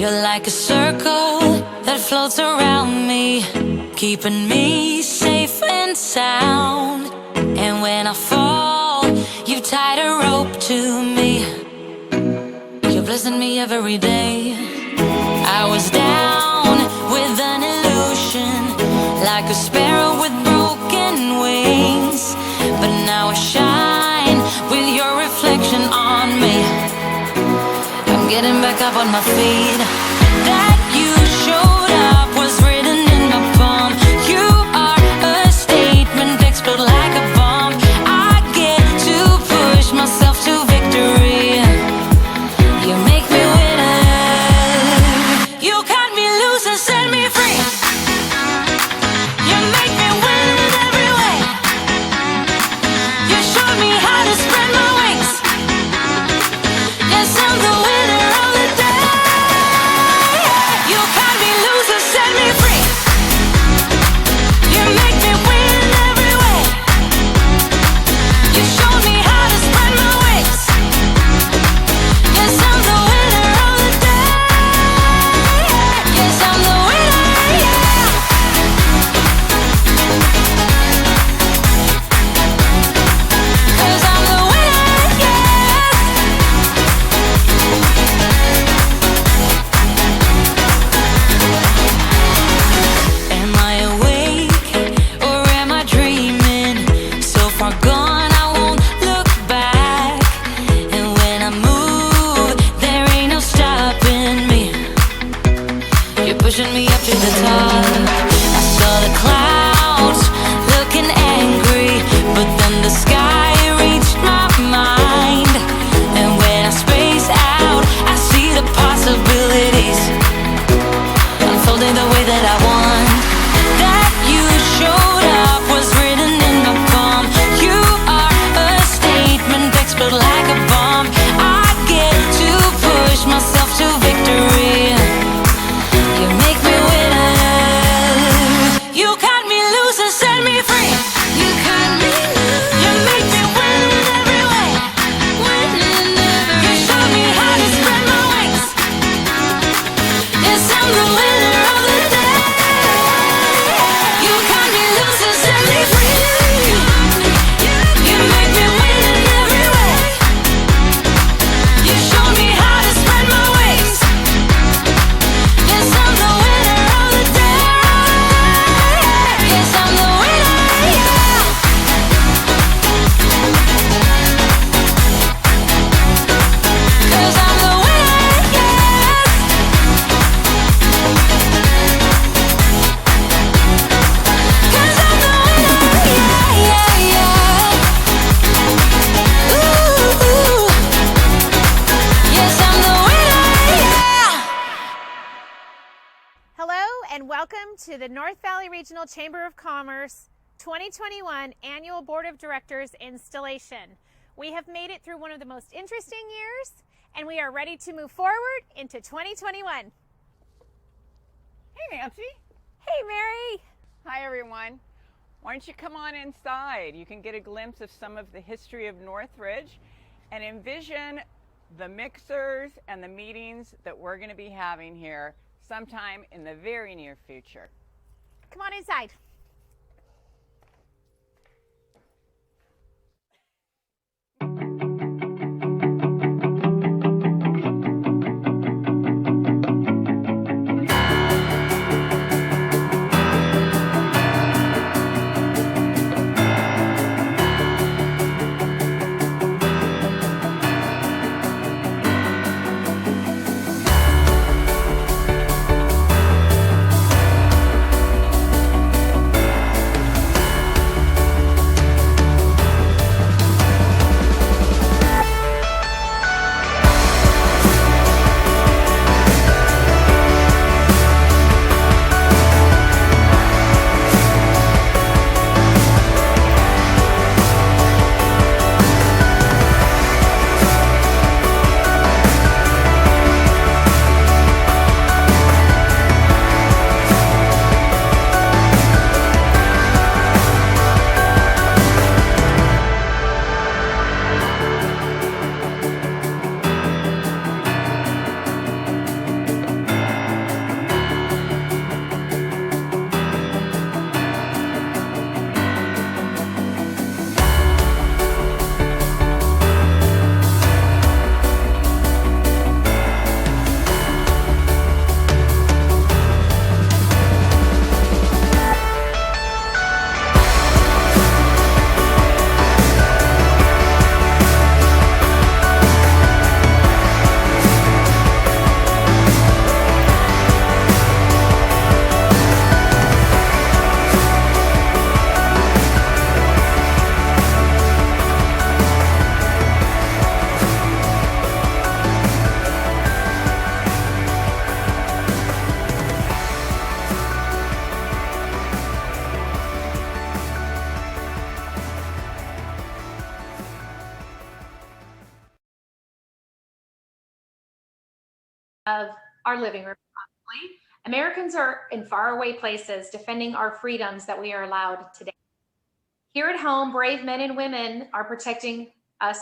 You're like a circle that floats around me, keeping me safe and sound. And when I fall, you tied a rope to me. You're blessing me every day. I was down with an illusion, like a sparrow with broken wings. But now I shine with your reflection on me. I'm getting back up on my feet. That you showed up was written in my palm. You are a statement that explode like a bomb. I get to push myself to victory. You make me winner. You cut me loose and set me free. You make me win in every way. You showed me how to spread my wings. Yes, I'm the winner of the day. You cut me loose and set me free. You make me win in every way. You showed me how to spread my wings. Yes, I'm the winner of the day. Yes, I'm the winner, yeah. 'Cause I'm the winner, yes. Am I awake or am I dreaming? So far gone, I won't look back. And when I move, there ain't no stopping me. You're pushing me up to the top. I saw the clouds looking angry, but then the sky reached my mind. And when I space out, I see the possibilities unfolding the way that I want. That you showed up was written in my palm. You are a statement that explode like a bomb. I get to push myself to victory. You make me winner. You cut me loose and set me free. You cut me loose. You make me win in every way. Win in every way. You show me how to spread my wings. Yes, I'm the winner of the day. You cut me loose and set me free. You make me win in every way. You show me how to spread my wings. Yes, I'm the winner of the day. Yes, I'm the winner, yeah. 'Cause I'm the winner, yes. 'Cause I'm the winner, yeah, yeah, yeah. Ooh, yes, I'm the winner, yeah. Hello and welcome to the North Valley Regional Chamber of Commerce 2021 Annual Board of Directors installation. We have made it through one of the most interesting years and we are ready to move forward into 2021. Hey, Nancy. Hey Mary! Hi, everyone. Why don't you come on inside? You can get a glimpse of some of the history of Northridge and envision the mixers and the meetings that we're going to be having here sometime in the very near future. Come on inside. of our living room, probably. Americans are in faraway places defending our freedoms that we are allowed today. Here at home, brave men and women are protecting us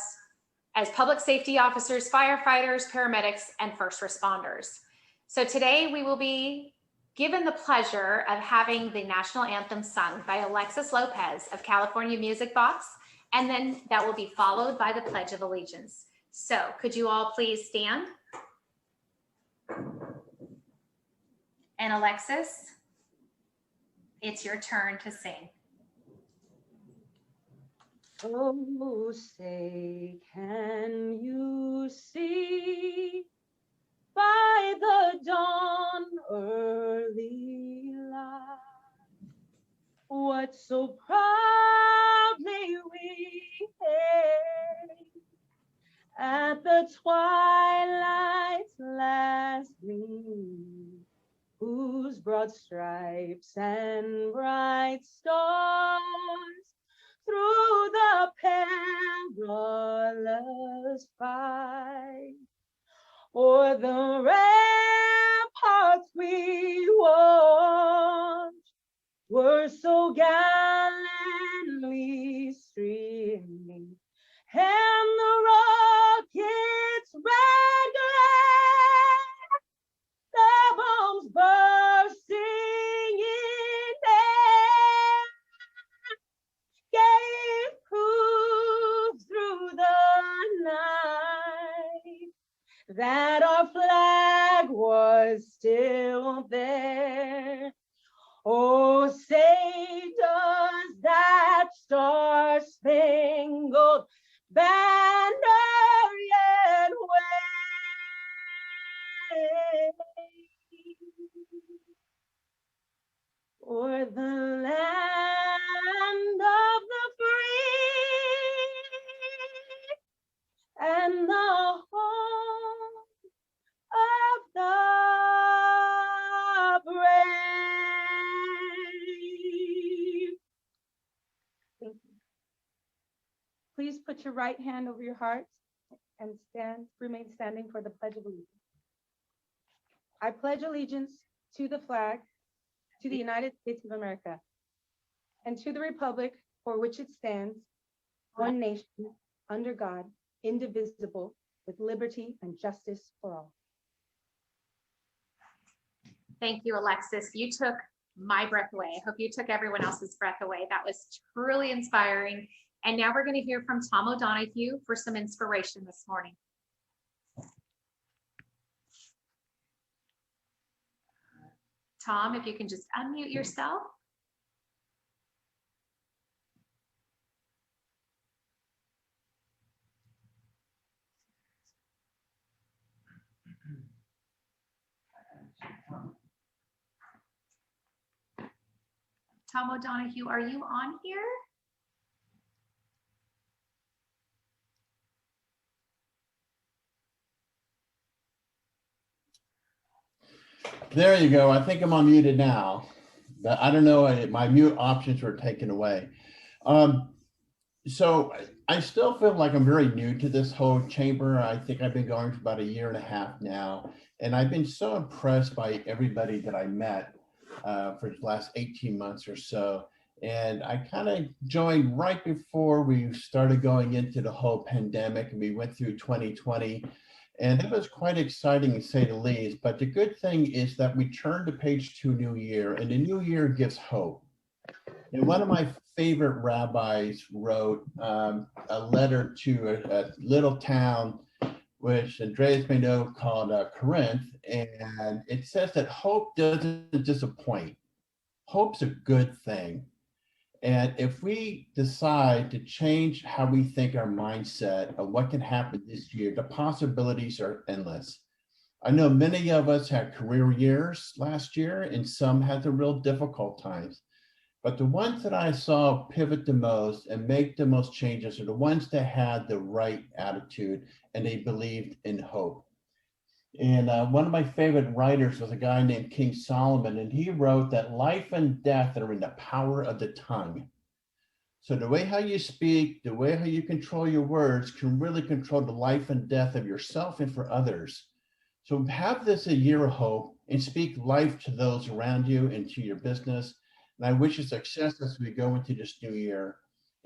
as public safety officers, firefighters, paramedics, and first responders. So today we will be given the pleasure of having the national anthem sung by Alexis Lopez of California Music Box, and then that will be followed by the Pledge of Allegiance. So could you all please stand? And Alexis, it's your turn to sing. Oh, say, can you see by the dawn early light what so proudly we hailed at the twilight's last gleam, whose broad stripes and bright stars through the perilous fight o'er the ramparts we watched were so gallantly streaming, and the rockets' red glare, the bombs bursting in air, gave proof through the night that our flag was still there. Oh, say does that star-spangled banner yet wave o'er the land of the free and the home of the brave. Thank you. Please put your right hand over your heart and remain standing for the Pledge of Allegiance. I pledge allegiance to the flag, to the United States of America, and to the republic for which it stands, one nation, under God, indivisible, with liberty and justice for all. Thank you, Alexis. You took my breath away. I hope you took everyone else's breath away. That was truly inspiring. And now we're going to hear from Tom O'Donoghue for some inspiration this morning. Tom, if you can just unmute yourself. Tom O'Donoghue, are you on here? There you go. I think I'm unmuted now, but I don't know. My mute options were taken away. So I still feel like I'm very new to this whole chamber. I think I've been going for about 1.5 years now, and I've been so impressed by everybody that I met for the last 18 months or so. And I kind of joined right before we started going into the whole pandemic, and we went through 2020. And it was quite exciting, to say the least. But the good thing is that we turned the page to a new year, and the new year gives hope. And one of my favorite rabbis wrote a letter to a little town, which Andreas may know, called Corinth. And it says that hope doesn't disappoint. Hope's a good thing. And if we decide to change how we think, our mindset of what can happen this year, the possibilities are endless. I know many of us had career years last year, and some had the real difficult times. But the ones that I saw pivot the most and make the most changes are the ones that had the right attitude and they believed in hope. And one of my favorite writers was a guy named King Solomon, and he wrote that life and death are in the power of the tongue. So the way how you speak, the way how you control your words can really control the life and death of yourself and for others. So have this a year of hope and speak life to those around you and to your business. And I wish you success as we go into this new year.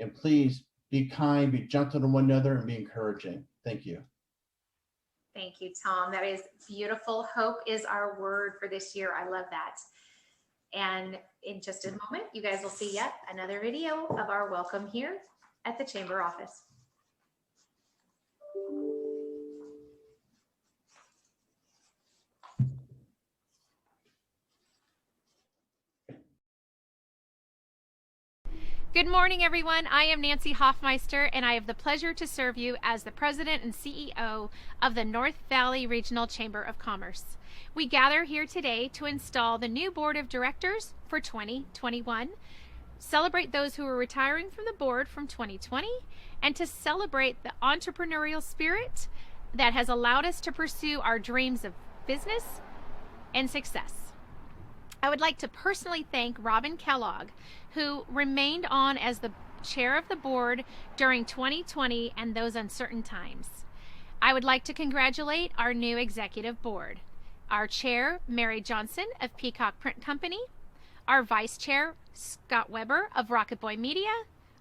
And please be kind, be gentle to one another, and be encouraging. Thank you. Thank you, Tom. That is beautiful. Hope is our word for this year. I love that. And in just a moment, you guys will see yet another video of our welcome here at the Chamber office. Good morning, everyone. I am Nancy Hoffmeister, and I have the pleasure to serve you as the President and CEO of the North Valley Regional Chamber of Commerce. We gather here today to install the new Board of Directors for 2021, celebrate those who are retiring from the board from 2020, and to celebrate the entrepreneurial spirit that has allowed us to pursue our dreams of business and success. I would like to personally thank Robin Kellogg, who remained on as the chair of the board during 2020 and those uncertain times. I would like to congratulate our new executive board, our chair, Mary Johnson of Peacock Print Company, our vice chair, Scott Weber of Rocket Boy Media,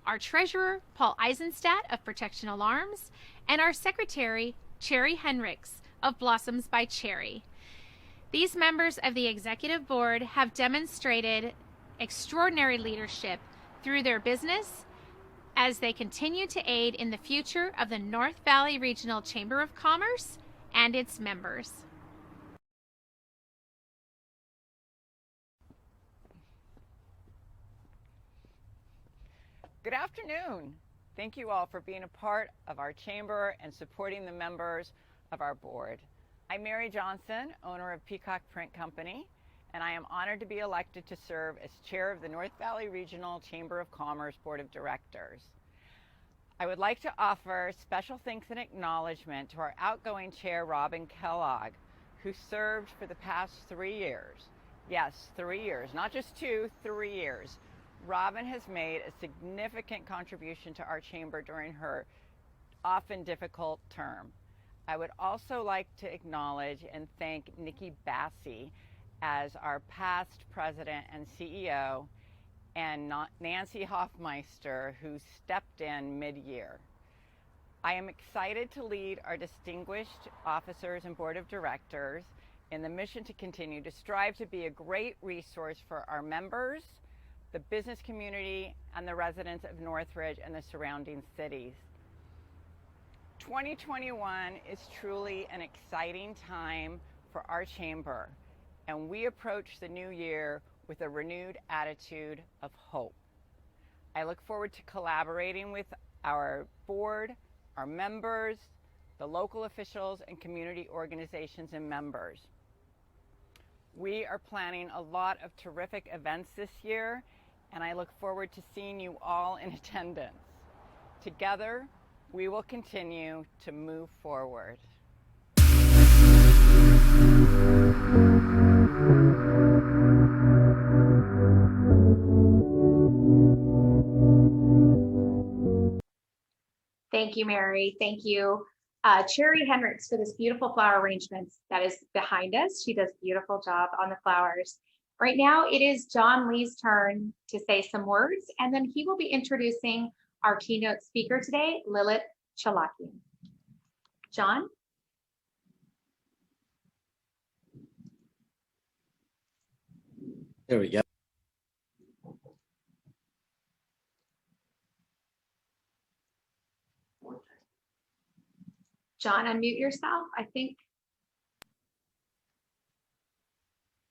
our treasurer, Paul Eisenstadt of Protection Alarms, and our secretary, Cherry Henricks of Blossoms by Cherry. These members of the executive board have demonstrated extraordinary leadership through their business as they continue to aid in the future of the North Valley Regional Chamber of Commerce and its members. Good afternoon. Thank you all for being a part of our chamber and supporting the members of our board. I'm Mary Johnson, owner of Peacock Print Company, and I am honored to be elected to serve as chair of the North Valley Regional Chamber of Commerce Board of Directors. I would like to offer special thanks and acknowledgement to our outgoing chair, Robin Kellogg, who served for the past 3 years. Yes, 3 years, not just 2, 3 years. Robin has made a significant contribution to our chamber during her often difficult term. I would also like to acknowledge and thank Nikki Bassi as our past president and CEO, and Nancy Hoffmeister, who stepped in mid-year. I am excited to lead our distinguished officers and board of directors in the mission to continue to strive to be a great resource for our members, the business community, and the residents of Northridge and the surrounding cities. 2021 is truly an exciting time for our chamber, and we approach the new year with a renewed attitude of hope. I look forward to collaborating with our board, our members, the local officials, and community organizations and members. We are planning a lot of terrific events this year, and I look forward to seeing you all in attendance. Together, we will continue to move forward. Thank you, Mary. Thank you, Cherry Henricks, for this beautiful flower arrangements that is behind us. She does a beautiful job on the flowers. Right now, it is John Lee's turn to say some words, and then he will be introducing our keynote speaker today, Lilith Chalakian. John? There we go. John, unmute yourself, I think.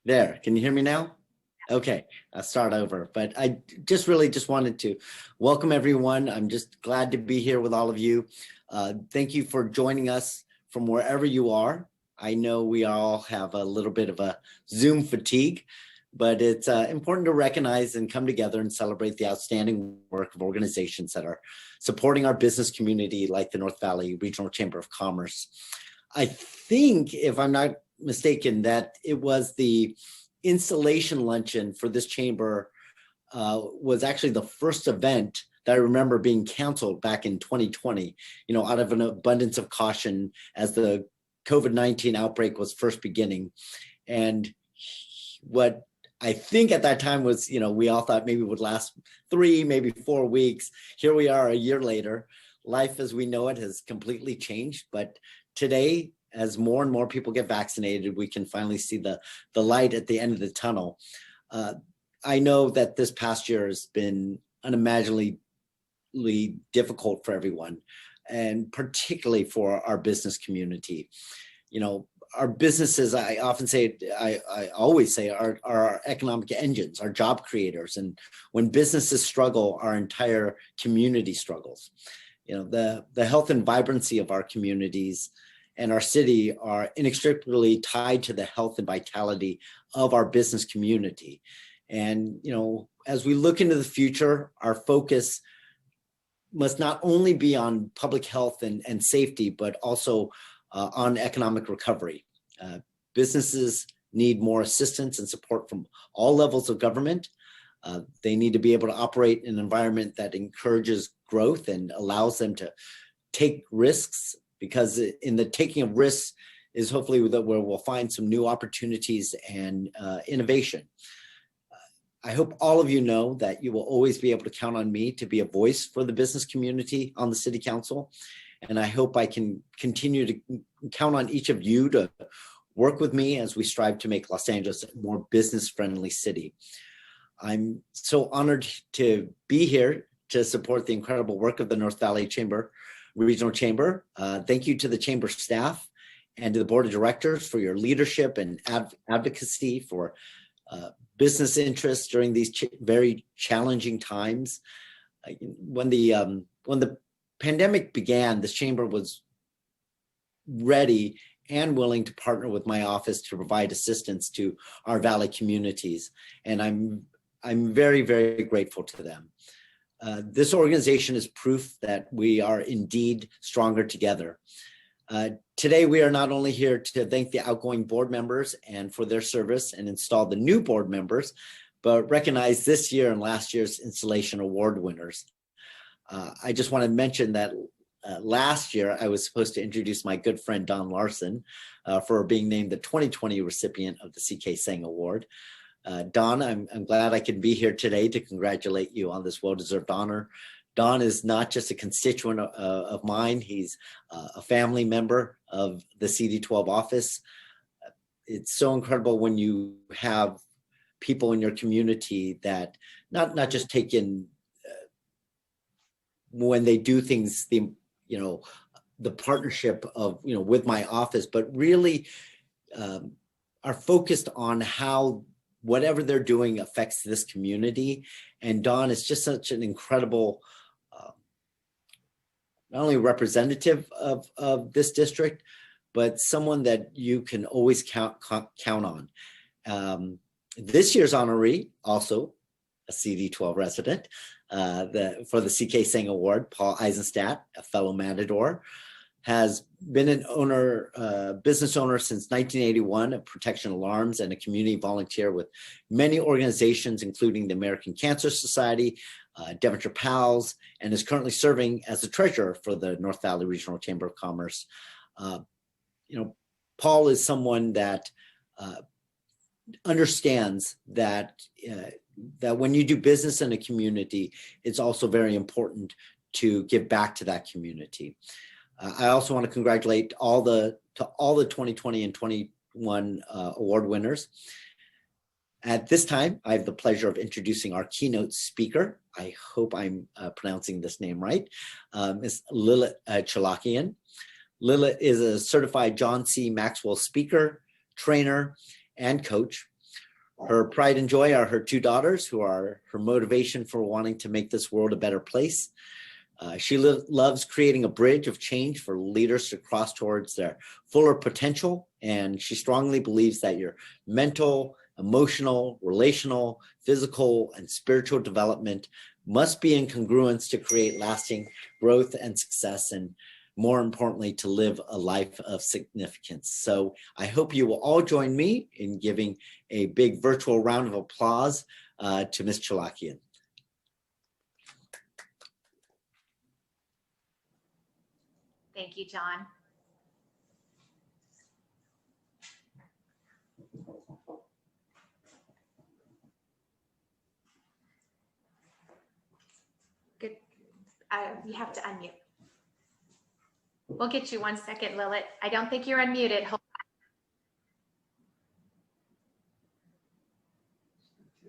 There, can you hear me now? Okay, I'll start over. But I just wanted to welcome everyone. I'm just glad to be here with all of you. Thank you for joining us from wherever you are. I know we all have a little bit of a Zoom fatigue, but it's important to recognize and come together and celebrate the outstanding work of organizations that are supporting our business community, like the North Valley Regional Chamber of Commerce. I think, if I'm not mistaken, that it was the installation luncheon for this chamber was actually the first event that I remember being canceled back in 2020, out of an abundance of caution as the COVID-19 outbreak was first beginning. And what I think at that time was, we all thought maybe it would last 3, maybe 4 weeks. Here we are a year later. Life as we know it has completely changed. But today, as more and more people get vaccinated, we can finally see the light at the end of the tunnel. I know that this past year has been unimaginably difficult for everyone, and particularly for our business community. Our businesses, I always say, are our economic engines, our job creators. And when businesses struggle, our entire community struggles. The health and vibrancy of our communities and our city are inextricably tied to the health and vitality of our business community. And, as we look into the future, our focus must not only be on public health and safety, but also on economic recovery. Businesses need more assistance and support from all levels of government. They need to be able to operate in an environment that encourages growth and allows them to take risks, because in the taking of risks is hopefully where we'll find some new opportunities and innovation. I hope all of you know that you will always be able to count on me to be a voice for the business community on the City Council. And I hope I can continue to count on each of you to work with me as we strive to make Los Angeles a more business-friendly city. I'm so honored to be here to support the incredible work of the North Valley Regional Chamber. Thank you to the Chamber staff and to the Board of Directors for your leadership and advocacy for business interests during these very challenging times. When the pandemic began, this chamber was ready and willing to partner with my office to provide assistance to our Valley communities, and I'm very, very grateful to them. This organization is proof that we are indeed stronger together. Today, we are not only here to thank the outgoing board members and for their service and install the new board members, but recognize this year and last year's installation award winners. I just want to mention that last year, I was supposed to introduce my good friend, Don Larson, for being named the 2020 recipient of the Ckc Award. Don, I'm glad I could be here today to congratulate you on this well-deserved honor. Don is not just a constituent of mine, he's a family member of the CD12 office. It's so incredible when you have people in your community that not just take in when they do things, the partnership of, with my office, but really are focused on how whatever they're doing affects this community. And Don is just such an incredible, not only representative of this district, but someone that you can always count on. This year's honoree, also a CD12 resident, for the Ckc Award, Paul Eisenstadt, a fellow Matador, has been an business owner since 1981 of Protection Alarms and a community volunteer with many organizations, including the American Cancer Society, Devonshire Pals, and is currently serving as the treasurer for the North Valley Regional Chamber of Commerce. Paul is someone that understands that when you do business in a community, it's also very important to give back to that community. I also want to congratulate all the 2020 and 21 award winners. At this time, I have the pleasure of introducing our keynote speaker. I hope I'm pronouncing this name right. Ms. Lilith Chalakian. Lilith is a certified John C. Maxwell speaker, trainer, and coach. Her pride and joy are her 2 daughters, who are her motivation for wanting to make this world a better place. She loves creating a bridge of change for leaders to cross towards their fuller potential, and she strongly believes that your mental, emotional, relational, physical, and spiritual development must be in congruence to create lasting growth and success, and more importantly, to live a life of significance. So I hope you will all join me in giving a big virtual round of applause to Ms. Chalakian. Thank you, John. You have to unmute. We'll get you 1 second, Lilith. I don't think you're unmuted. Hold on.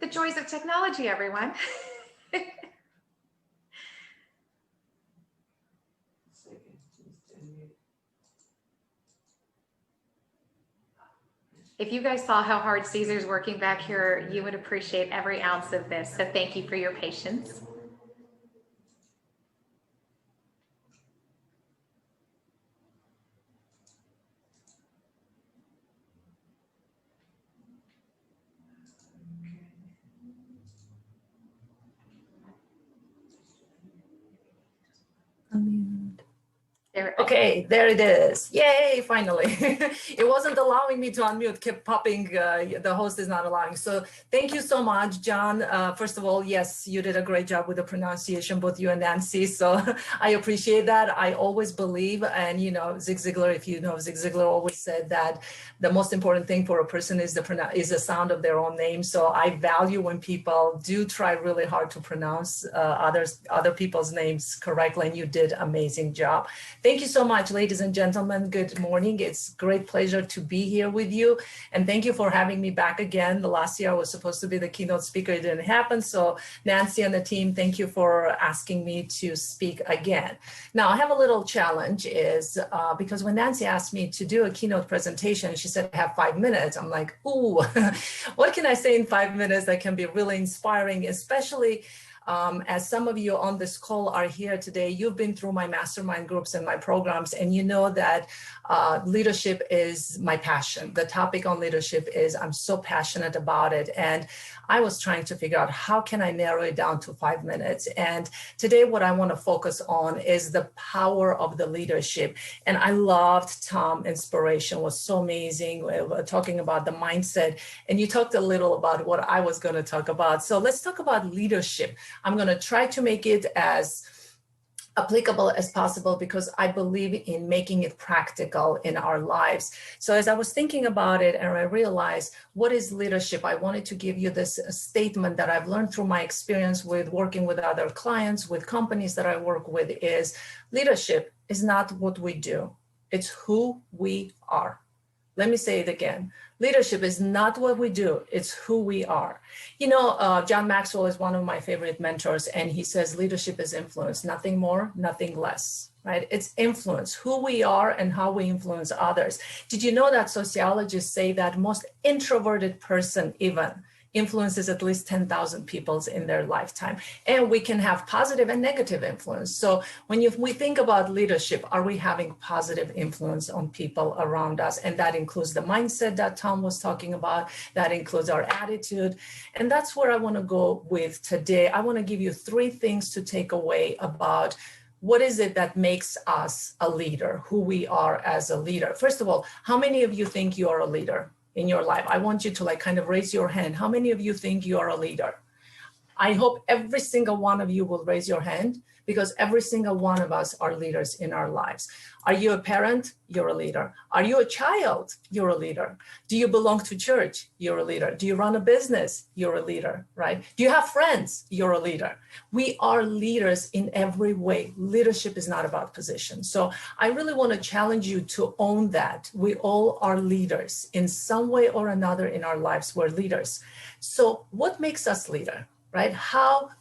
The joys of technology, everyone. If you guys saw how hard Cesar's working back here, you would appreciate every ounce of this. So thank you for your patience. There, Okay, there it is. Yay, finally. It wasn't allowing me to unmute, kept popping, the host is not allowing. So thank you so much, John. First of all, yes, you did a great job with the pronunciation, both you and Nancy. So I appreciate that. I always believe, and you know, Zig Ziglar, if you know, Zig Ziglar always said that the most important thing for a person is the sound of their own name. So I value when people do try really hard to pronounce other people's names correctly, and you did amazing job. Thank you so much, ladies and gentlemen. Good morning. It's a great pleasure to be here with you. And thank you for having me back again. The last year I was supposed to be the keynote speaker. It didn't happen. So Nancy and the team, thank you for asking me to speak again. Now I have a little challenge is because when Nancy asked me to do a keynote presentation, she said I have 5 minutes. I'm like, ooh, what can I say in 5 minutes that can be really inspiring, especially as some of you on this call are here today, you've been through my mastermind groups and my programs, and you know that leadership is my passion. The topic on leadership is, I'm so passionate about it. And I was trying to figure out how can I narrow it down to 5 minutes. And today what I want to focus on is the power of the leadership. And I loved Tom's inspiration, was so amazing. We were talking about the mindset, and you talked a little about what I was going to talk about. So let's talk about leadership. I'm going to try to make it as applicable as possible because I believe in making it practical in our lives. So as I was thinking about it and I realized what is leadership, I wanted to give you this statement that I've learned through my experience with working with other clients, with companies that I work with, is leadership is not what we do, it's who we are. Let me say it again. Leadership is not what we do, it's who we are. You know, John Maxwell is one of my favorite mentors, and he says leadership is influence, nothing more, nothing less, right? It's influence, who we are and how we influence others. Did you know that sociologists say that most introverted person even influences at least 10,000 people in their lifetime? And we can have positive and negative influence. So when we think about leadership, are we having positive influence on people around us? And that includes the mindset that Tom was talking about, that includes our attitude. And that's where I want to go with today. I want to give you 3 things to take away about what is it that makes us a leader, who we are as a leader. First of all, how many of you think you are a leader in your life? I want you to like kind of raise your hand. How many of you think you are a leader? I hope every single one of you will raise your hand, because every single one of us are leaders in our lives. Are you a parent? You're a leader. Are you a child? You're a leader. Do you belong to church? You're a leader. Do you run a business? You're a leader, right? Do you have friends? You're a leader. We are leaders in every way. Leadership is not about position. So I really want to challenge you to own that. We all are leaders in some way or another in our lives. We're leaders. So what makes us leader? Right?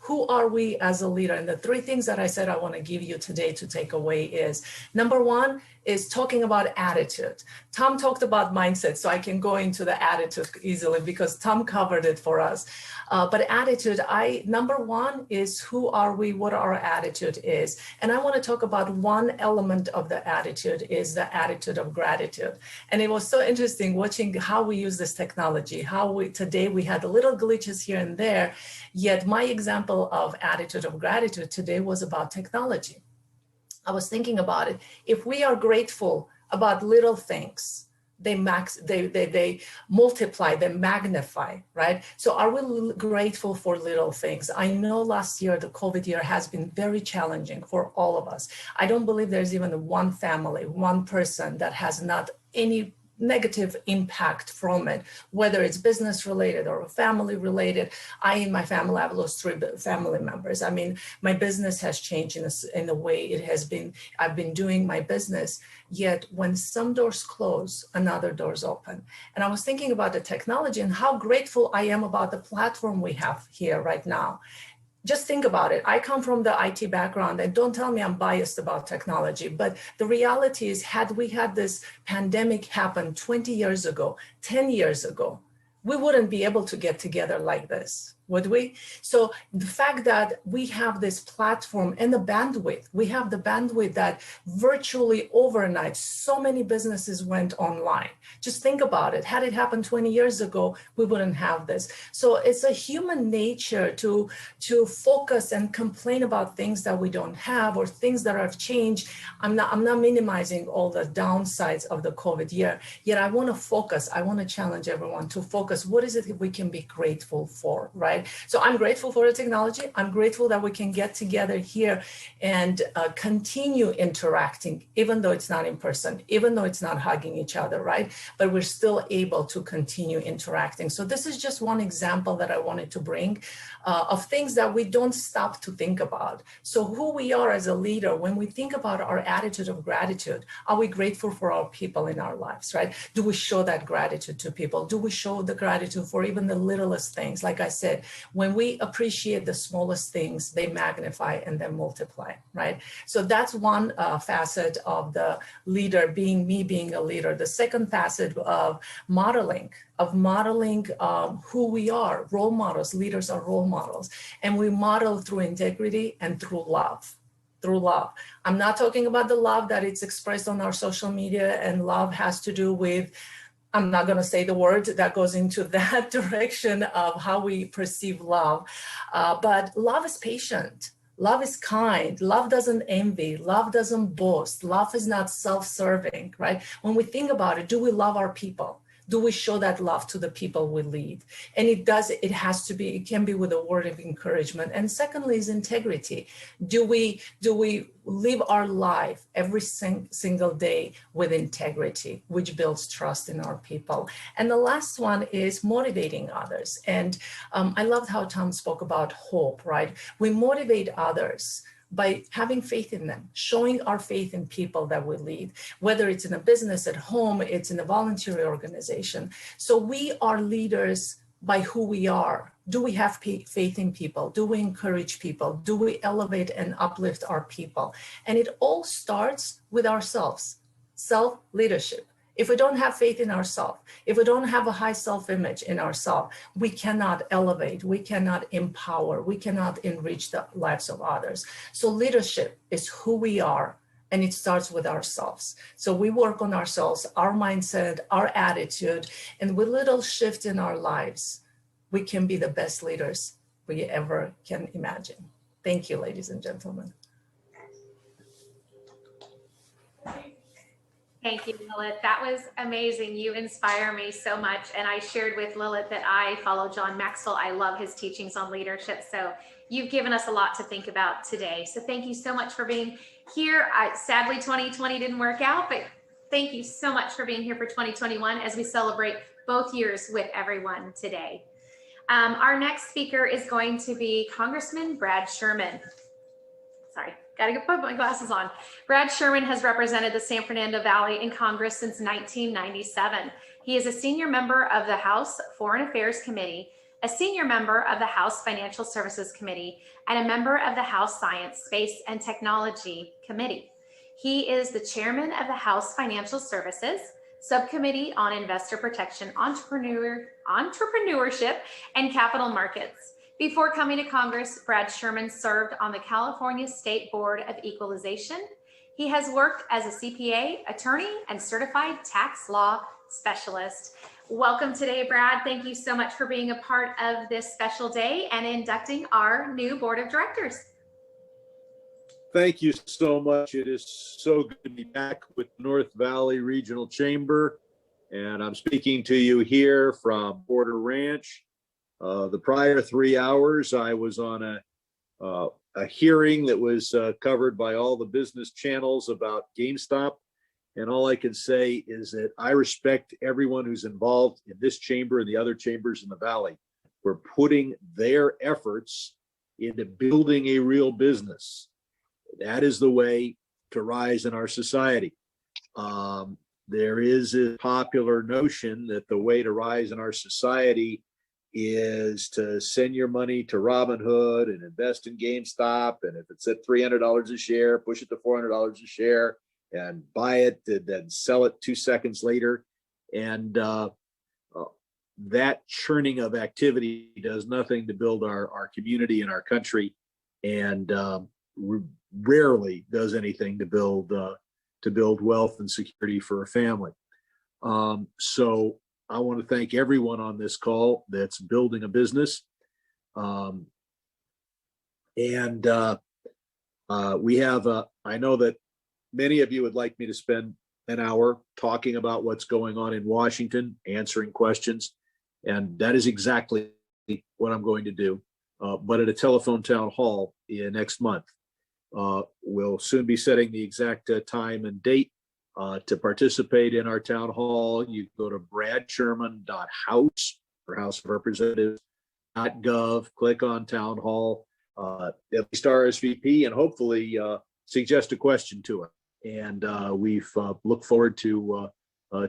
Who are we as a leader? And the 3 things that I said I want to give you today to take away is, number 1 is talking about attitude. Tom talked about mindset, so I can go into the attitude easily because Tom covered it for us. But attitude, number 1 is who are we, what our attitude is. And I want to talk about one element of the attitude is the attitude of gratitude. And it was so interesting watching how we use this technology, today we had little glitches here and there, yet my example of attitude of gratitude today was about technology. I was thinking about it. If we are grateful about little things, they multiply, they magnify, right? So are we grateful for little things? I know last year, the COVID year has been very challenging for all of us. I don't believe there's even one family, one person that has not any negative impact from it, whether it's business related or family related. I, in my family, have lost 3 family members. I mean, my business has changed in the way it has been. I've been doing my business, yet when some doors close, another doors open. And I was thinking about the technology and how grateful I am about the platform we have here right now. Just think about it. I come from the IT background, and don't tell me I'm biased about technology, but the reality is, had we had this pandemic happen 20 years ago, 10 years ago, we wouldn't be able to get together like this, would we? So the fact that we have this platform and the bandwidth, we have the bandwidth that virtually overnight, so many businesses went online. Just think about it. Had it happened 20 years ago, we wouldn't have this. So it's a human nature to focus and complain about things that we don't have or things that have changed. I'm not minimizing all the downsides of the COVID year, yet I want to focus. I want to challenge everyone to focus. What is it we can be grateful for, right? So I'm grateful for the technology. I'm grateful that we can get together here and continue interacting, even though it's not in person, even though it's not hugging each other, right? But we're still able to continue interacting. So this is just one example that I wanted to bring of things that we don't stop to think about. So who we are as a leader, when we think about our attitude of gratitude, are we grateful for our people in our lives, right? Do we show that gratitude to people? Do we show the gratitude for even the littlest things? Like I said, when we appreciate the smallest things, they magnify and then multiply, right? So that's one facet of the leader, being a leader. The second facet of modeling who we are. Role models, leaders are role models. And we model through integrity and through love. I'm not talking about the love that it's expressed on our social media, and love has to do with, I'm not going to say the word that goes into that direction of how we perceive love, but love is patient. Love is kind. Love doesn't envy. Love doesn't boast. Love is not self-serving, right? When we think about it, do we love our people? Do we show that love to the people we lead? And it can be with a word of encouragement. And secondly is integrity. Do we live our life every single day with integrity, which builds trust in our people? And the last one is motivating others. And I loved how Tom spoke about hope, right? We motivate others by having faith in them, showing our faith in people that we lead, whether it's in a business, at home, it's in a voluntary organization. So we are leaders by who we are. Do we have faith in people? Do we encourage people? Do we elevate and uplift our people? And it all starts with ourselves, self-leadership. If we don't have faith in ourselves, if we don't have a high self-image in ourselves, we cannot elevate, we cannot empower, we cannot enrich the lives of others. So leadership is who we are, and it starts with ourselves. So we work on ourselves, our mindset, our attitude, and with little shift in our lives, we can be the best leaders we ever can imagine. Thank you, ladies and gentlemen. Thank you, Lilith. That was amazing. You inspire me so much. And I shared with Lilith that I follow John Maxwell. I love his teachings on leadership. So you've given us a lot to think about today. So thank you so much for being here. Sadly, 2020 didn't work out, but thank you so much for being here for 2021 as we celebrate both years with everyone today. Our next speaker is going to be Congressman Brad Sherman. Sorry. Gotta put my glasses on. Brad Sherman has represented the San Fernando Valley in Congress since 1997. He is a senior member of the House Foreign Affairs Committee, a senior member of the House Financial Services Committee, and a member of the House Science, Space, and Technology Committee. He is the chairman of the House Financial Services Subcommittee on Investor Protection, Entrepreneurship, and Capital Markets. Before coming to Congress, Brad Sherman served on the California State Board of Equalization. He has worked as a CPA, attorney, and certified tax law specialist. Welcome today, Brad. Thank you so much for being a part of this special day and inducting our new board of directors. Thank you so much. It is so good to be back with North Valley Regional Chamber. And I'm speaking to you here from Border Ranch. The prior 3 hours, I was on a hearing that was covered by all the business channels about GameStop. And all I can say is that I respect everyone who's involved in this chamber and the other chambers in the Valley for putting their efforts into building a real business. That is the way to rise in our society. There is a popular notion that the way to rise in our society is to send your money to Robinhood and invest in GameStop. And if it's at $300 a share, push it to $400 a share and buy it, and then sell it 2 seconds later. And that churning of activity does nothing to build our community and our country, and rarely does anything to build wealth and security for a family. So I want to thank everyone on this call that's building a business. We have, I know that many of you would like me to spend an hour talking about what's going on in Washington, answering questions, and that is exactly what I'm going to do, but at a telephone town hall next month. We'll soon be setting the exact time and date. To participate in our town hall, you go to bradsherman.house or House of Representatives.gov, click on town hall, at least RSVP, and hopefully suggest a question to it. And we've look forward to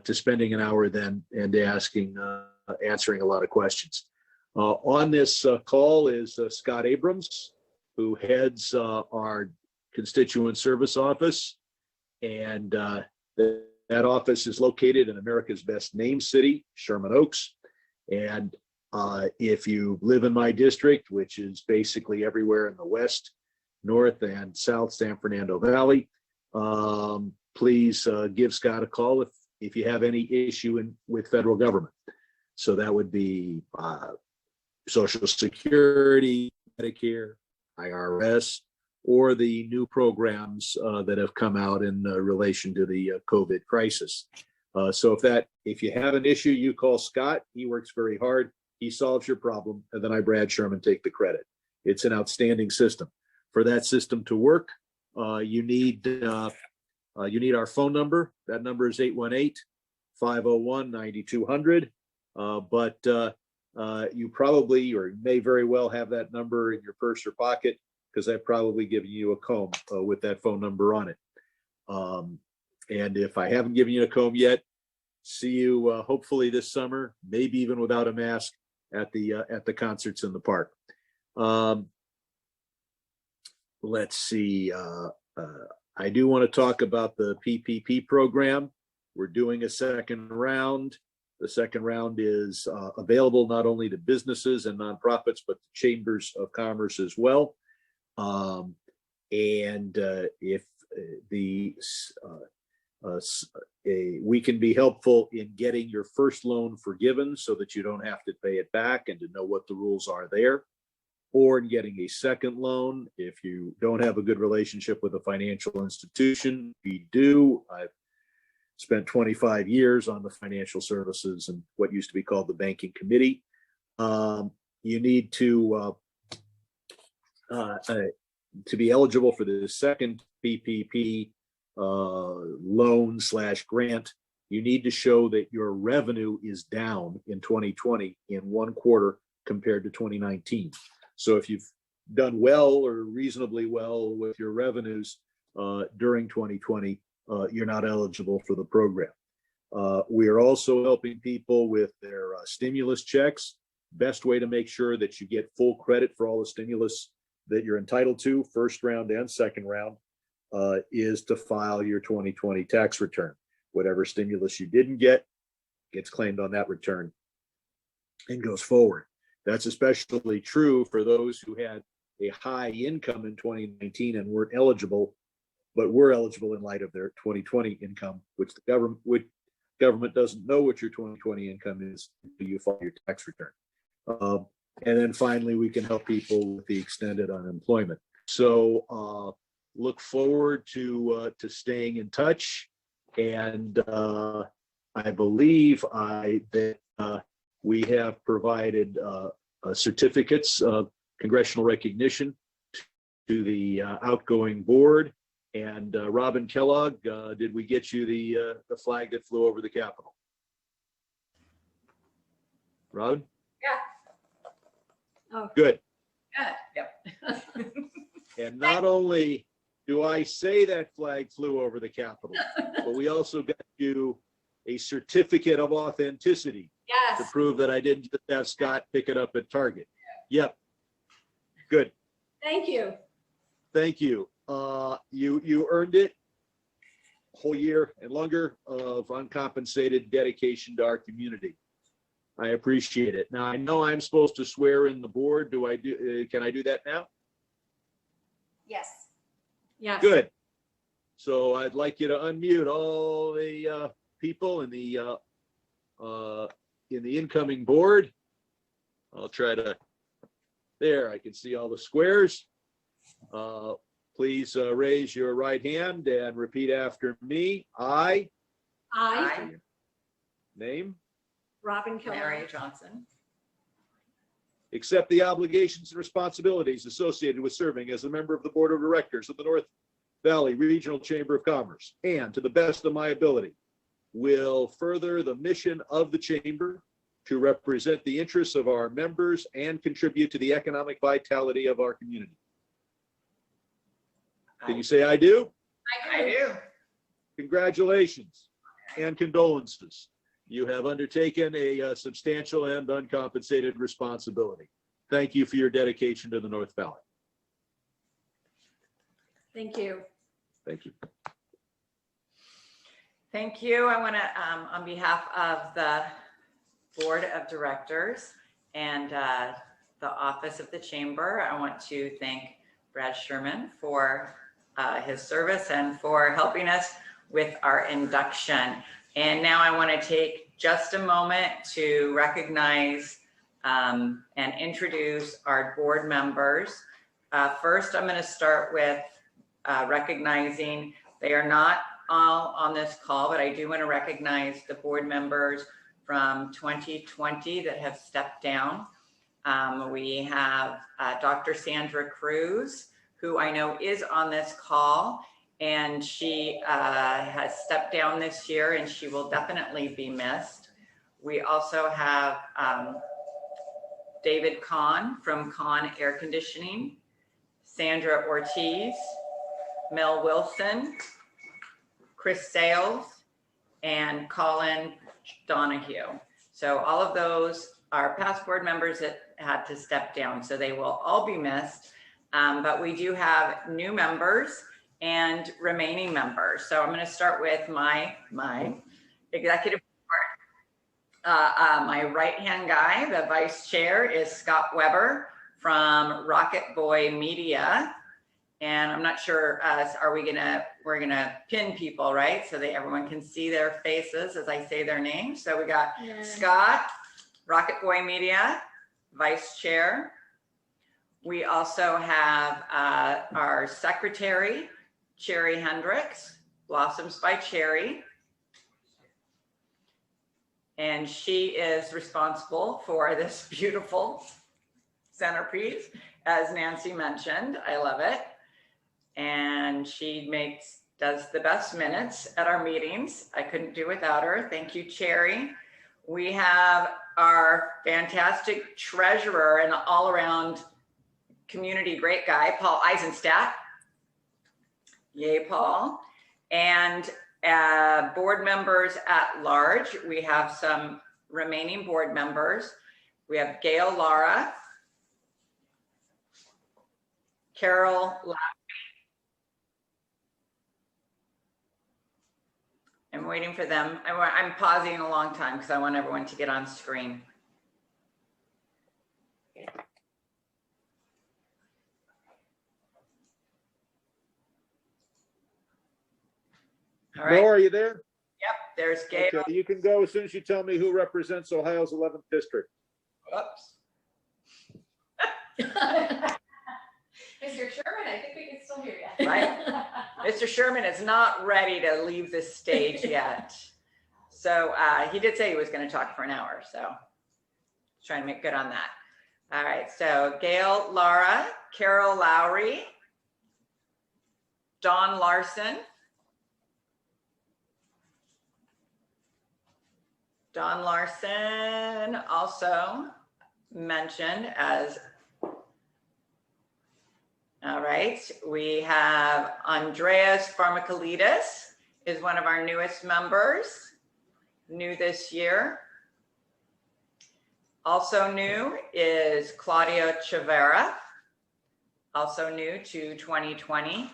spending an hour then and answering a lot of questions. On this call is Scott Abrams, who heads our constituent service office. And that office is located in America's best named city, Sherman Oaks. And if you live in my district, which is basically everywhere in the West, North, and South San Fernando Valley, please give Scott a call if you have any issue with federal government. So that would be Social Security, Medicare, IRS, or the new programs that have come out in relation to the COVID crisis. So if you have an issue, you call Scott. He works very hard. He solves your problem, and then I, Brad Sherman, take the credit. It's an outstanding system. For that system to work, you need our phone number. That number is 818-501-9200. But you probably or may very well have that number in your purse or pocket, because I've probably given you a comb with that phone number on it. And if I haven't given you a comb yet, see you hopefully this summer, maybe even without a mask, at the concerts in the park. Let's see. I do want to talk about the PPP program. We're doing a second round. The second round is available not only to businesses and nonprofits, but to chambers of commerce as well. If we can be helpful in getting your first loan forgiven so that you don't have to pay it back and to know what the rules are there, or in getting a second loan if you don't have a good relationship with a financial institution. We do. I've spent 25 years on the financial services and what used to be called the banking committee. You need to be eligible for the second PPP loan/grant, you need to show that your revenue is down in 2020 in one quarter compared to 2019. So if you've done well or reasonably well with your revenues during 2020, you're not eligible for the program. We are also helping people with their stimulus checks. Best way to make sure that you get full credit for all the stimulus that you're entitled to, first round and second round, is to file your 2020 tax return. Whatever stimulus you didn't get gets claimed on that return and goes forward. That's especially true for those who had a high income in 2019 and weren't eligible, but were eligible in light of their 2020 income, which the government doesn't know what your 2020 income is until you file your tax return. And then finally, we can help people with the extended unemployment. So look forward to staying in touch. And I believe that we have provided certificates of congressional recognition to the outgoing board And Robin Kellogg, did we get you the flag that flew over the Capitol? Robin? Yeah. Oh, Good. Yep. And not only do I say that flag flew over the Capitol, but we also got you a certificate of authenticity to yes. prove that I didn't just have Scott pick it up at Target. Yep. Good. Thank you. Thank you. You earned it. Whole year and longer of uncompensated dedication to our community. I appreciate it. Now I know I'm supposed to swear in the board. Can I do that now? Yes. Yes. Good. So I'd like you to unmute all the people in the incoming board. I'll try to. There, I can see all the squares. Please raise your right hand and repeat after me. I. Name. Robin Kellogg. Mary Johnson. Accept the obligations and responsibilities associated with serving as a member of the Board of Directors of the North Valley Regional Chamber of Commerce, and to the best of my ability, will further the mission of the Chamber to represent the interests of our members and contribute to the economic vitality of our community. Can you say I do? I do. Congratulations and condolences. You have undertaken a substantial and uncompensated responsibility. Thank you for your dedication to the North Valley. Thank you. Thank you. Thank you. I want to, on behalf of the Board of Directors and the Office of the Chamber, I want to thank Brad Sherman for his service and for helping us with our induction. And now I want to take just a moment to recognize and introduce our board members. First, I'm going to start with recognizing they are not all on this call, but I do want to recognize the board members from 2020 that have stepped down. We have Dr. Sandra Cruz, who I know is on this call, and she has stepped down this year and she will definitely be missed. We also have David Kahn from Kahn Air Conditioning, Sandra Ortiz, Mel Wilson, Chris Sales, and Colin Donahue. So all of those are past board members that had to step down, so they will all be missed. But we do have new members and remaining members. So I'm going to start with my executive board. My right-hand guy, the vice chair, is Scott Weber from Rocket Boy Media. And I'm not sure, we're gonna pin people, right? So everyone can see their faces as I say their names. So we got Scott, Rocket Boy Media, vice chair. We also have our secretary, Cherry Hendricks, Blossoms by Cherry. And she is responsible for this beautiful centerpiece, as Nancy mentioned. I love it. And she does the best minutes at our meetings. I couldn't do without her. Thank you, Cherry. We have our fantastic treasurer and all-around community great guy, Paul Eisenstadt. Yay, Paul. And board members at large. We have some remaining board members. We have Gail Lara, Carol Lowry. I'm waiting for them. I'm pausing a long time because I want everyone to get on screen. All right. Laura, are you there? Yep, there's Gail. Okay, you can go as soon as you tell me who represents Ohio's 11th district. Oops. Mr. Sherman, I think we can still hear you. Right. Mr. Sherman is not ready to leave this stage yet. So he did say he was going to talk for an hour. So trying to make good on that. All right. So Gail, Lara, Carol Lowry, Don Larson. Don Larson also mentioned as, all right, we have Andreas Pharmakalidis is one of our newest members, new this year. Also new is Claudia Chavera, also new to 2020.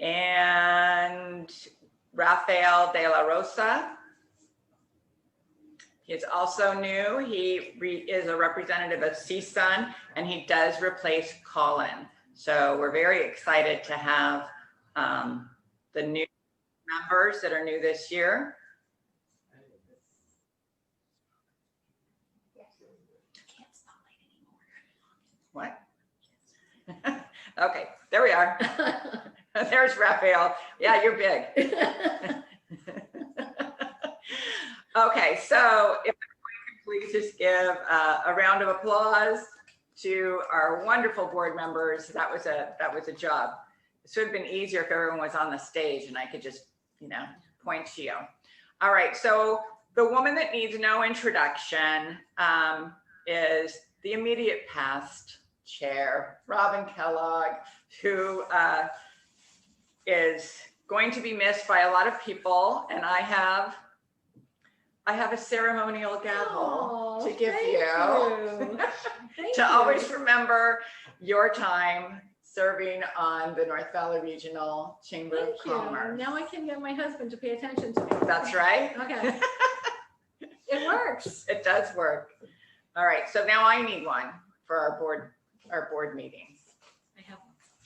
And Rafael de la Rosa, he is also new. He is a representative of CSUN, and he does replace Colin. So we're very excited to have the new members that are new this year. What? Okay, there we are. There's Raphael. Yeah, you're big. Okay, so if everyone could please just give a round of applause to our wonderful board members. That was a job. It should have been easier if everyone was on the stage and I could just, you know, point to you. All right, so the woman that needs no introduction is the immediate past chair, Robin Kellogg, who is going to be missed by a lot of people, and I have a ceremonial gavel to give you to always remember your time serving on the North Valley Regional Chamber of Commerce. Now I can get my husband to pay attention to me. That's right. Okay. It works. It does work. All right, so now I need one for our board meetings. I have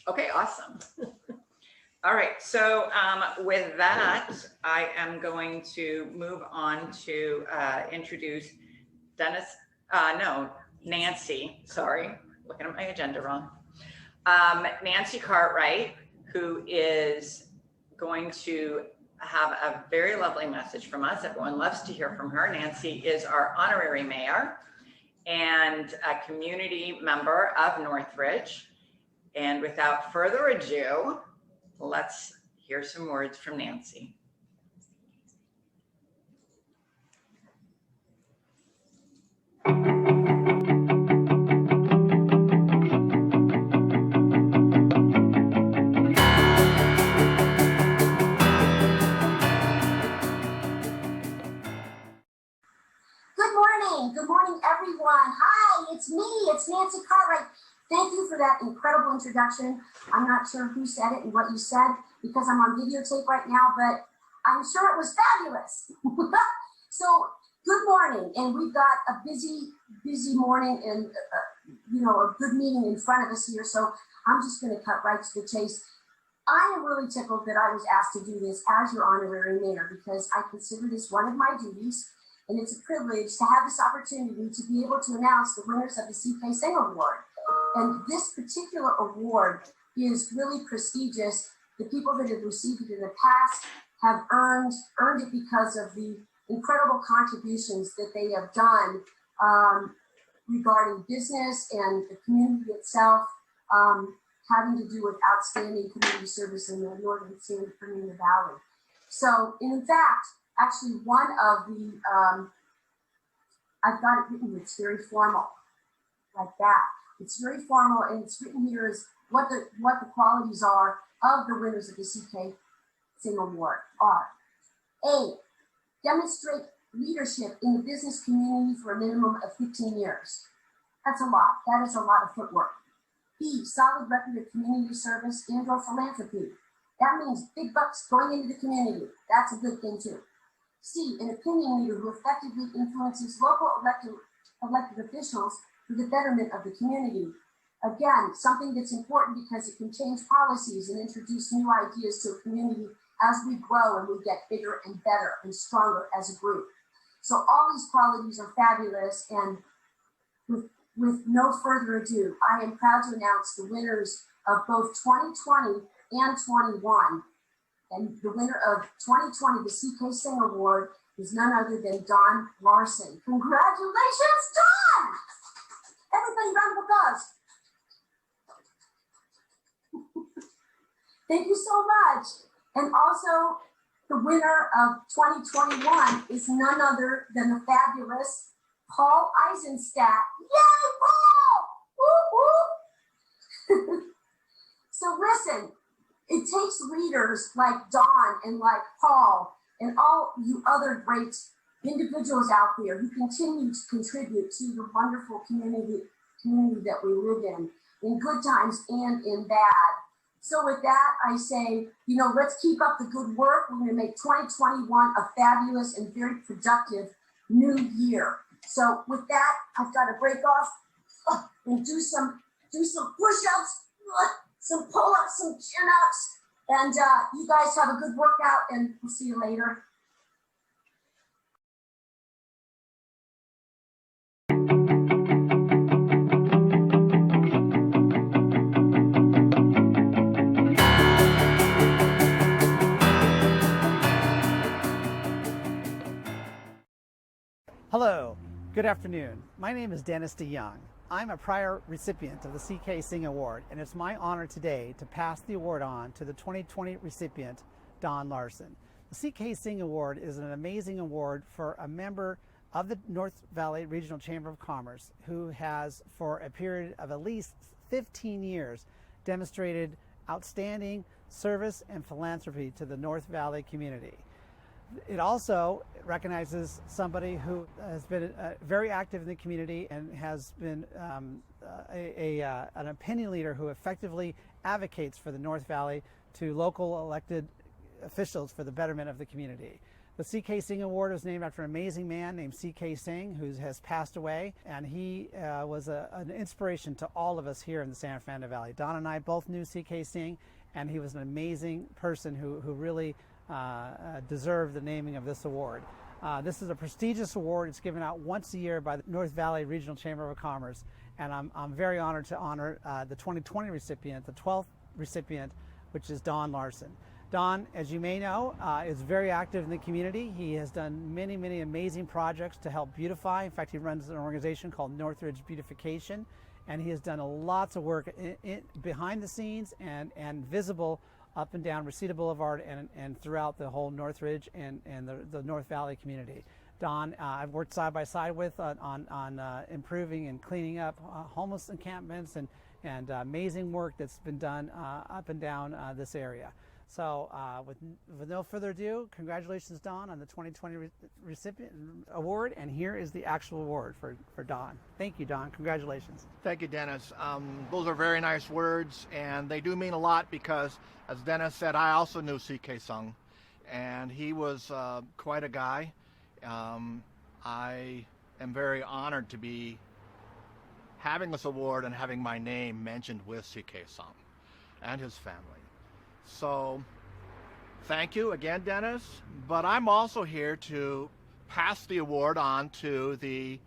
Okay, awesome. All right, so with that, I am going to move on to introduce Nancy, sorry, looking at my agenda wrong. Nancy Cartwright, who is going to have a very lovely message from us. Everyone loves to hear from her. Nancy is our honorary mayor and a community member of Northridge. And without further ado, let's hear some words from Nancy. Good morning, everyone. Hi, it's me, it's Nancy Cartwright. Thank you for that incredible introduction. I'm not sure who said it and what you said because I'm on videotape right now, but I'm sure it was fabulous. So good morning, and we've got a busy morning and a good meeting in front of us here. So I'm just going to cut right to the chase. I am really tickled that I was asked to do this as your honorary mayor because I consider this one of my duties. And it's a privilege to have this opportunity to be able to announce the winners of the Ckc Award. And this particular award is really prestigious. The people that have received it in the past have earned it because of the incredible contributions that they have done regarding business and the community itself, having to do with outstanding community service in the Northern San Fernando Valley. So, in fact, actually, one of the, I've got it written, it's very formal, like that. It's very formal, and it's written here as what the qualities are of the winners of the Ckc Award are. A, demonstrate leadership in the business community for a minimum of 15 years. That's a lot. That is a lot of footwork. B, solid record of community service and/or philanthropy. That means big bucks going into the community. That's a good thing too. C, an opinion leader who effectively influences local elected officials for the betterment of the community. Again, something that's important because it can change policies and introduce new ideas to a community as we grow and we get bigger and better and stronger as a group. So all these qualities are fabulous, and with no further ado, I am proud to announce the winners of both 2020 and 21. And the winner of 2020, the Ckc Award, is none other than Don Larson. Congratulations, Don! Everybody, round of applause. Thank you so much. And also, the winner of 2021 is none other than the fabulous Paul Eisenstadt. Yay, Paul! Woo, woo! So listen, it takes leaders like Dawn and like Paul and all you other great individuals out there who continue to contribute to the wonderful community that we live in good times and in bad. So with that, I say, let's keep up the good work. We're going to make 2021 a fabulous and very productive new year. So with that, I've got to break off and do some push-ups, some pull-ups, some chin-ups, and you guys have a good workout, and we'll see you later. Hello, good afternoon. My name is Dennis DeYoung. I'm a prior recipient of the Ckc Award, and it's my honor today to pass the award on to the 2020 recipient, Don Larson. The Ckc Award is an amazing award for a member of the North Valley Regional Chamber of Commerce who has, for a period of at least 15 years, demonstrated outstanding service and philanthropy to the North Valley community. It also recognizes somebody who has been very active in the community and has been an opinion leader who effectively advocates for the North Valley to local elected officials for the betterment of the community. The Ckc Award was named after an amazing man named C.K. Singh, who has passed away, and he was an inspiration to all of us here in the San Fernando Valley. Don and I both knew C.K. Singh, and he was an amazing person who really deserve the naming of this award. This is a prestigious award. It's given out once a year by the North Valley Regional Chamber of Commerce, and I'm very honored to honor the 2020 recipient, the 12th recipient, which is Don Larson. Don, as you may know, is very active in the community. He has done many, many amazing projects to help beautify. In fact, he runs an organization called Northridge Beautification, and he has done lots of work behind the scenes and visible up and down Reseda Boulevard and throughout the whole Northridge and the North Valley community. Don, I've worked side by side with on improving and cleaning up homeless encampments and amazing work that's been done up and down this area. So with no further ado, congratulations, Don, on the 2020 recipient award, and here is the actual award for Don. Thank you, Don. Congratulations. Thank you, Dennis. Those are very nice words, and they do mean a lot because, as Dennis said, I also knew C.K. Sung, and he was quite a guy. I am very honored to be having this award and having my name mentioned with C.K. Sung and his family. So thank you again, Dennis, but I'm also here to pass the award on to the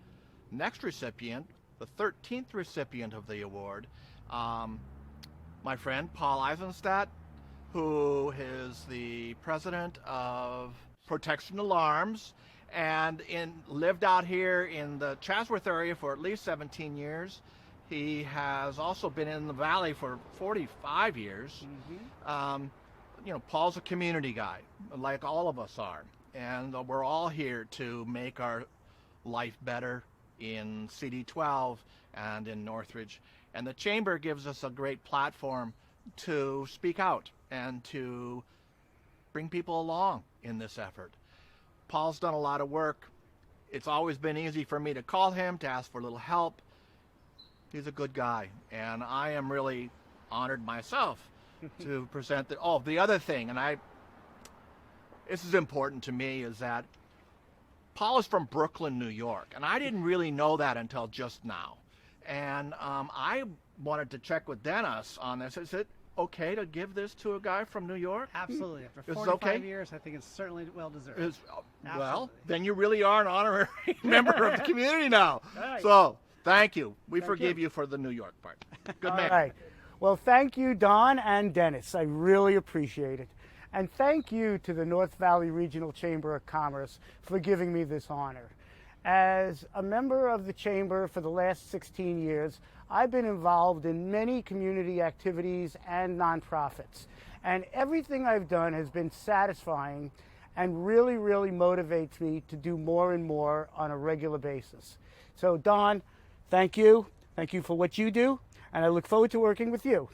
next recipient, the 13th recipient of the award, my friend Paul Eisenstadt, who is the president of Protection Alarms and lived out here in the Chatsworth area for at least 17 years. He has also been in the Valley for 45 years. Mm-hmm. Paul's a community guy, like all of us are. And we're all here to make our life better in CD12 and in Northridge. And the Chamber gives us a great platform to speak out and to bring people along in this effort. Paul's done a lot of work. It's always been easy for me to call him, to ask for a little help. He's a good guy, and I am really honored myself to present the other thing, and this is important to me, is that Paul is from Brooklyn, New York, and I didn't really know that until just now. And I wanted to check with Dennis on this. Is it okay to give this to a guy from New York? Absolutely. After 45 years, I think it's certainly well deserved. Well, then you really are an honorary member of the community now. Right. So thank you. We forgive you for the New York part. Good man. All right. Well, thank you, Don and Dennis. I really appreciate it. And thank you to the North Valley Regional Chamber of Commerce for giving me this honor. As a member of the Chamber for the last 16 years, I've been involved in many community activities and nonprofits. And everything I've done has been satisfying and really, really motivates me to do more and more on a regular basis. So Don, thank you. Thank you for what you do, and I look forward to working with you.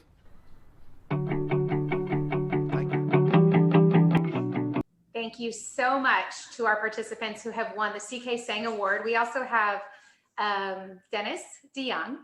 Thank you so much to our participants who have won the Ckc Award. We also have Dennis DeYoung,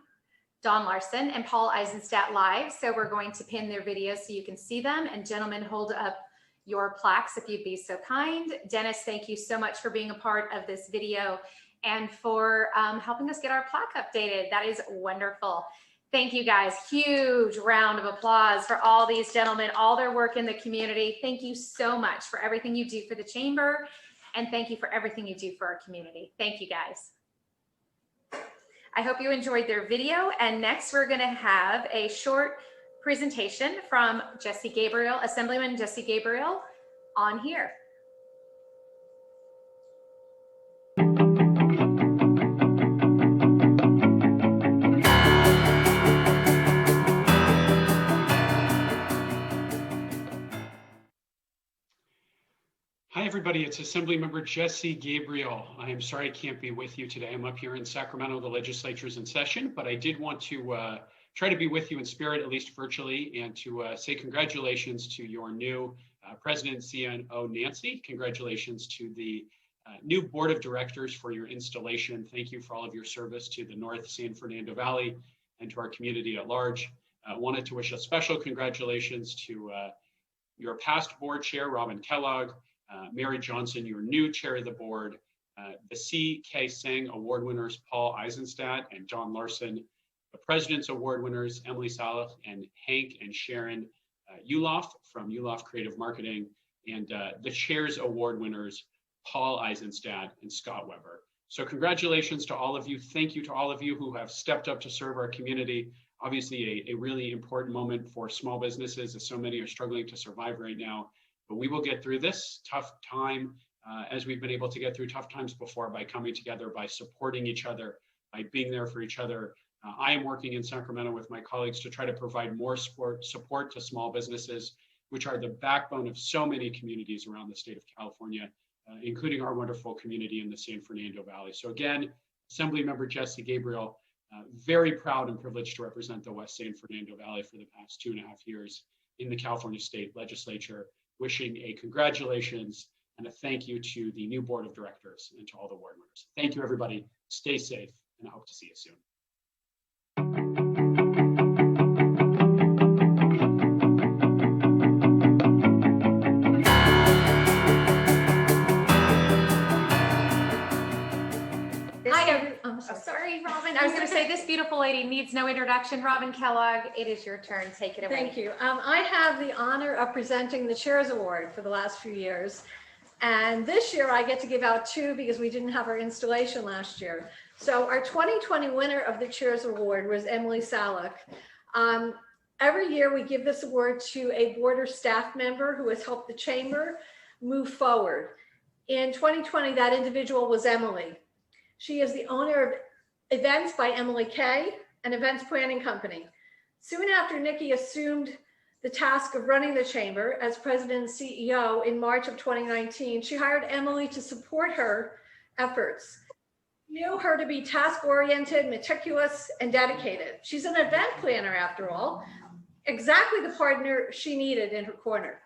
Don Larson, and Paul Eisenstadt live. So we're going to pin their videos so you can see them. And gentlemen, hold up your plaques if you'd be so kind. Dennis, thank you so much for being a part of this video and for helping us get our plaque updated. That is wonderful. Thank you guys. Huge round of applause for all these gentlemen, all their work in the community. Thank you so much for everything you do for the chamber, and thank you for everything you do for our community. Thank you guys. I hope you enjoyed their video, and next we're going to have a short presentation from Ckc Gabriel, Assemblyman Ckc Gabriel, on here. Hi, everybody. It's Assemblymember Ckc Gabriel. I am sorry I can't be with you today. I'm up here in Sacramento. The legislature's in session, but I did want to try to be with you in spirit, at least virtually, and to say congratulations to your new President and CEO, Nancy. Congratulations to the new Board of Directors for your installation. Thank you for all of your service to the North San Fernando Valley and to our community at large. I wanted to wish a special congratulations to your past board chair, Robin Kellogg, Mary Johnson, your new chair of the board, the Ckc Award winners, Paul Eisenstadt and John Larson, the President's Award winners, Emily Saleh and Hank and Sharon Uloff from Uloff Creative Marketing, and the Chair's Award winners, Paul Eisenstadt and Scott Weber. So congratulations to all of you. Thank you to all of you who have stepped up to serve our community. Obviously a really important moment for small businesses, as so many are struggling to survive right now. But we will get through this tough time as we've been able to get through tough times before, by coming together, by supporting each other, by being there for each other. I am working in Sacramento with my colleagues to try to provide more support to small businesses, which are the backbone of so many communities around the state of California, including our wonderful community in the San Fernando Valley. So again, Assemblymember Ckc Gabriel, very proud and privileged to represent the West San Fernando Valley for the past 2.5 years in the California State Legislature. Wishing a congratulations and a thank you to the new Board of Directors and to all the award winners. Thank you, everybody. Stay safe, and I hope to see you soon. Sorry, Robin. I was going to say, this beautiful lady needs no introduction. Robin Kellogg, it is your turn. Take it away. Thank you. I have the honor of presenting the Chair's Award for the last few years. And this year I get to give out 2 because we didn't have our installation last year. So our 2020 winner of the Chair's Award was Emily Saleh. Every year we give this award to a board or staff member who has helped the chamber move forward. In 2020, that individual was Emily. She is the owner of Events by Emily Kay, an events planning company. Soon after Nikki assumed the task of running the chamber as president and CEO in March of 2019, she hired Emily to support her efforts. She knew her to be task-oriented, meticulous, and dedicated. She's an event planner, after all, exactly the partner she needed in her corner.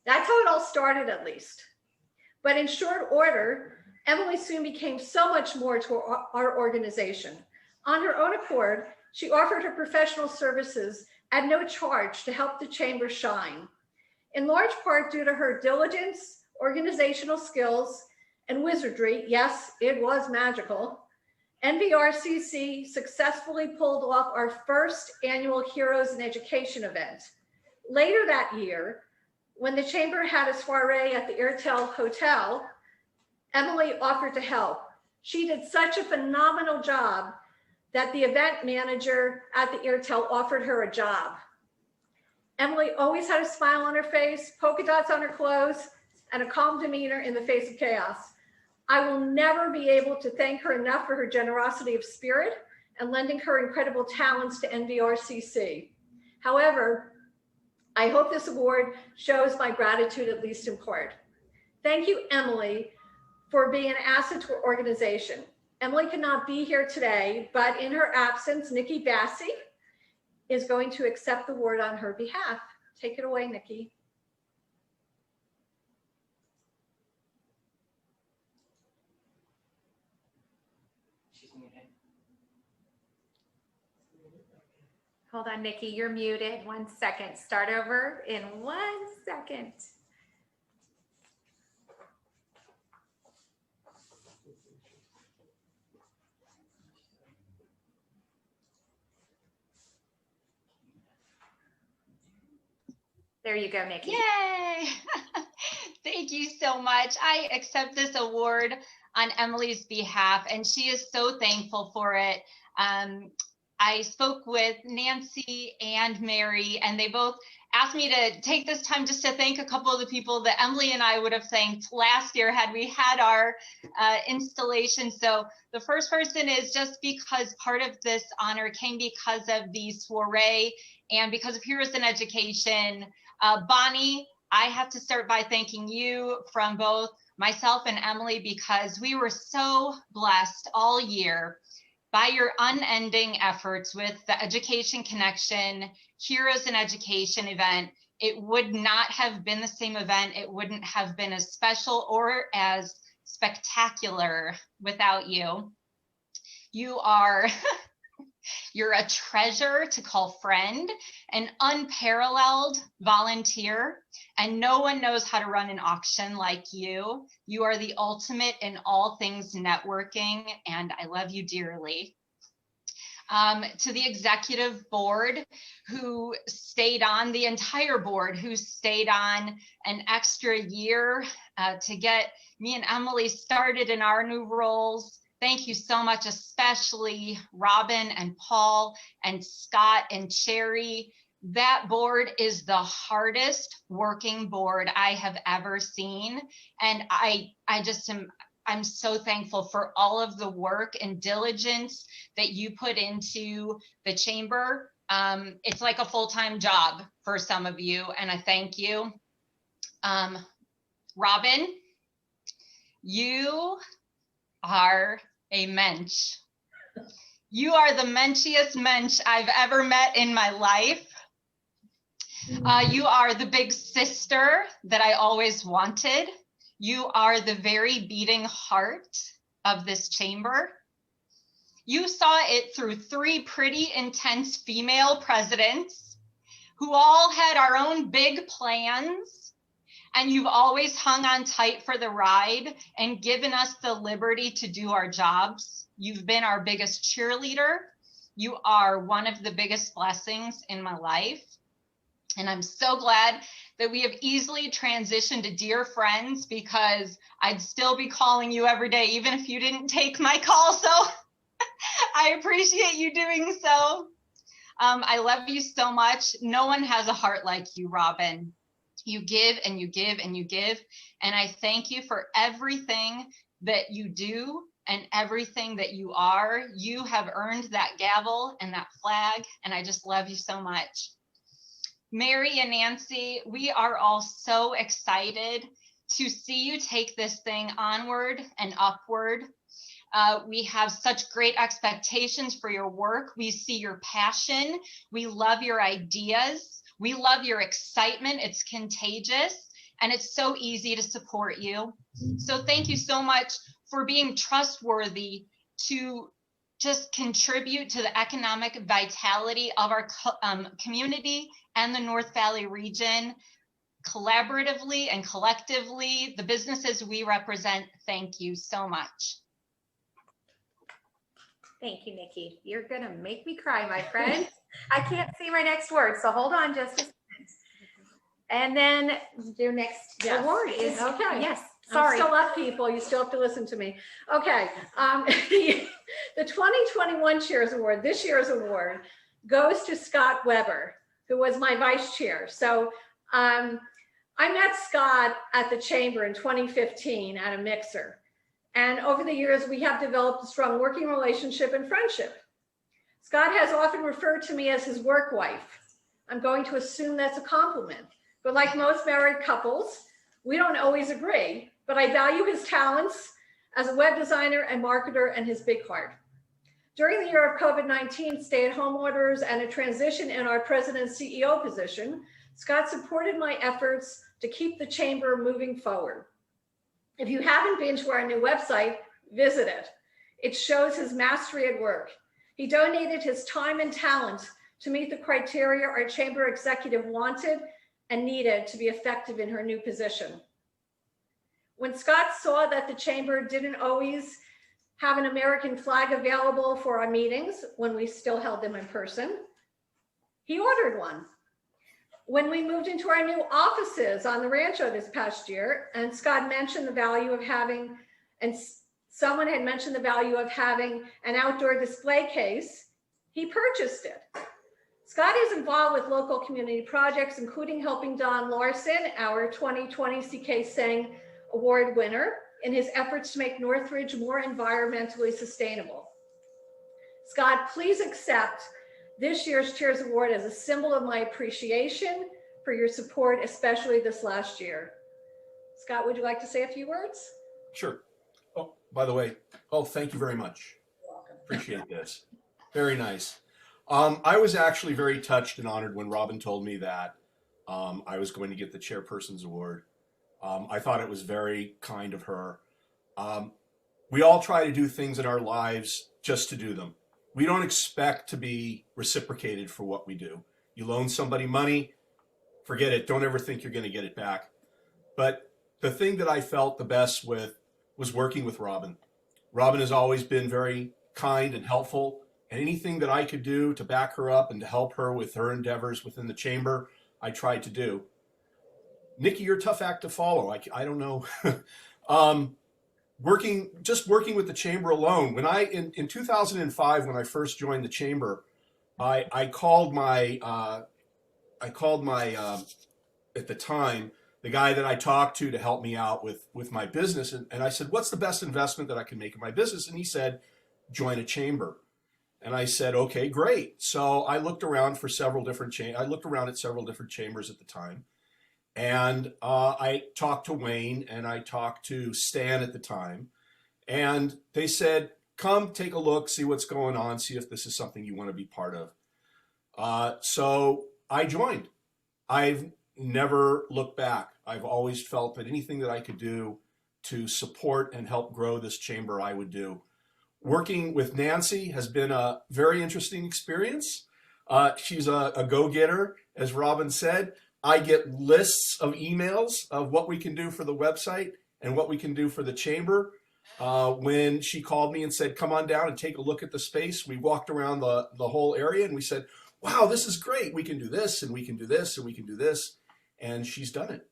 That's how it all started, at least. But in short order, Emily soon became so much more to our organization. On her own accord, she offered her professional services at no charge to help the chamber shine. In large part due to her diligence, organizational skills, and wizardry, yes, it was magical, NVRCC successfully pulled off our first annual Heroes in Education event. Later that year, when the chamber had a soiree at the Airtel Hotel, Emily offered to help. She did such a phenomenal job that the event manager at the Airtel offered her a job. Emily always had a smile on her face, polka dots on her clothes, and a calm demeanor in the face of chaos. I will never be able to thank her enough for her generosity of spirit and lending her incredible talents to NVRCC. However, I hope this award shows my gratitude, at least in part. Thank you, Emily, for being an asset to our organization. Emily could not be here today, but in her absence, Nikki Bassie is going to accept the award on her behalf. Take it away, Nikki. Hold on, Nikki, you're muted. 1 second. Start over in 1 second. There you go, Nikki. Yay! Thank you so much. I accept this award on Emily's behalf, and she is so thankful for it. I spoke with Nancy and Mary, and they both asked me to take this time just to thank a couple of the people that Emily and I would have thanked last year had we had our installation. So the first person is just because part of this honor came because of the soiree and because of Heroes in Education. Bonnie, I have to start by thanking you from both myself and Emily because we were so blessed all year by your unending efforts with the Education Connection, Heroes in Education event. It would not have been the same event. It wouldn't have been as special or as spectacular without you. You are, you're a treasure to call friend, an unparalleled volunteer, and no one knows how to run an auction like you. You are the ultimate in all things networking, and I love you dearly. To the executive board who stayed on, the entire board who stayed on an extra year to get me and Emily started in our new roles. Thank you so much, especially Robin and Paul and Scott and Sherry. That board is the hardest working board I have ever seen. And I'm so thankful for all of the work and diligence that you put into the chamber. It's like a full-time job for some of you, and I thank you. Robin, you are a mensch. You are the menchiest mensch I've ever met in my life. You are the big sister that I always wanted. You are the very beating heart of this chamber. You saw it through 3 pretty intense female presidents who all had our own big plans, and you've always hung on tight for the ride and given us the liberty to do our jobs. You've been our biggest cheerleader. You are one of the biggest blessings in my life. And I'm so glad that we have easily transitioned to dear friends, because I'd still be calling you every day, even if you didn't take my call. So I appreciate you doing so. I love you so much. No one has a heart like you, Robin. You give and you give and you give. And I thank you for everything that you do and everything that you are. You have earned that gavel and that flag, and I just love you so much. Mary and Nancy, we are all so excited to see you take this thing onward and upward. We have such great expectations for your work. We see your passion. We love your ideas. We love your excitement. It's contagious, and it's so easy to support you. So thank you so much for being trustworthy to just contribute to the economic vitality of our community and the North Valley region. Collaboratively and collectively, the businesses we represent, thank you so much. Thank you, Nikki. You're gonna make me cry, my friend. I can't see my next word, so hold on just a second. And then your next award is, okay. Yes, sorry. I'm still up, people. You still have to listen to me. Okay. The 2021 Chairs Award, this year's award, goes to Scott Weber, who was my vice chair. So I met Scott at the chamber in 2015 at a mixer. And over the years, we have developed a strong working relationship and friendship. Scott has often referred to me as his work wife. I'm going to assume that's a compliment. But like most married couples, we don't always agree, but I value his talents as a web designer and marketer and his big heart. During the year of COVID-19, stay-at-home orders, and a transition in our president CEO position, Scott supported my efforts to keep the chamber moving forward. If you haven't been to our new website, visit it. It shows his mastery at work. He donated his time and talent to meet the criteria our chamber executive wanted and needed to be effective in her new position. When Scott saw that the chamber didn't always have an American flag available for our meetings when we still held them in person, he ordered one. When we moved into our new offices on the Rancho this past year, and Scott mentioned the value of having, and someone had mentioned the value of having an outdoor display case, he purchased it. Scott is involved with local community projects, including helping Don Larson, our 2020 Ckc Award winner, in his efforts to make Northridge more environmentally sustainable. Scott, please accept this year's Chairs Award as a symbol of my appreciation for your support, especially this last year. Scott, would you like to say a few words? Sure. Oh, by the way, thank you very much. Appreciate this. Very nice. I was actually very touched and honored when Robin told me that I was going to get the Chairperson's Award. I thought it was very kind of her. We all try to do things in our lives just to do them. We don't expect to be reciprocated for what we do. You loan somebody money, forget it. Don't ever think you're going to get it back. But the thing that I felt the best with was working with Robin. Robin has always been very kind and helpful, and anything that I could do to back her up and to help her with her endeavors within the chamber, I tried to do. Nikki, you're a tough act to follow. I don't know. Working with the chamber alone. When in 2005, when I first joined the chamber, I called my at the time, the guy that I talked to help me out with my business. And I said, what's the best investment that I can make in my business? And he said, join a chamber. And I said, okay, great. So I looked around for several different at several different chambers at the time. And I talked to Wayne and I talked to Stan at the time. And they said, come take a look, see what's going on, see if this is something you want to be part of. So I joined. I've never looked back. I've always felt that anything that I could do to support and help grow this chamber, I would do. Working with Nancy has been a very interesting experience. She's a go-getter, as Robin said. I get lists of emails of what we can do for the website and what we can do for the chamber. When she called me and said, come on down and take a look at the space, we walked around the whole area and we said, wow, this is great. We can do this and we can do this and we can do this. And she's done it.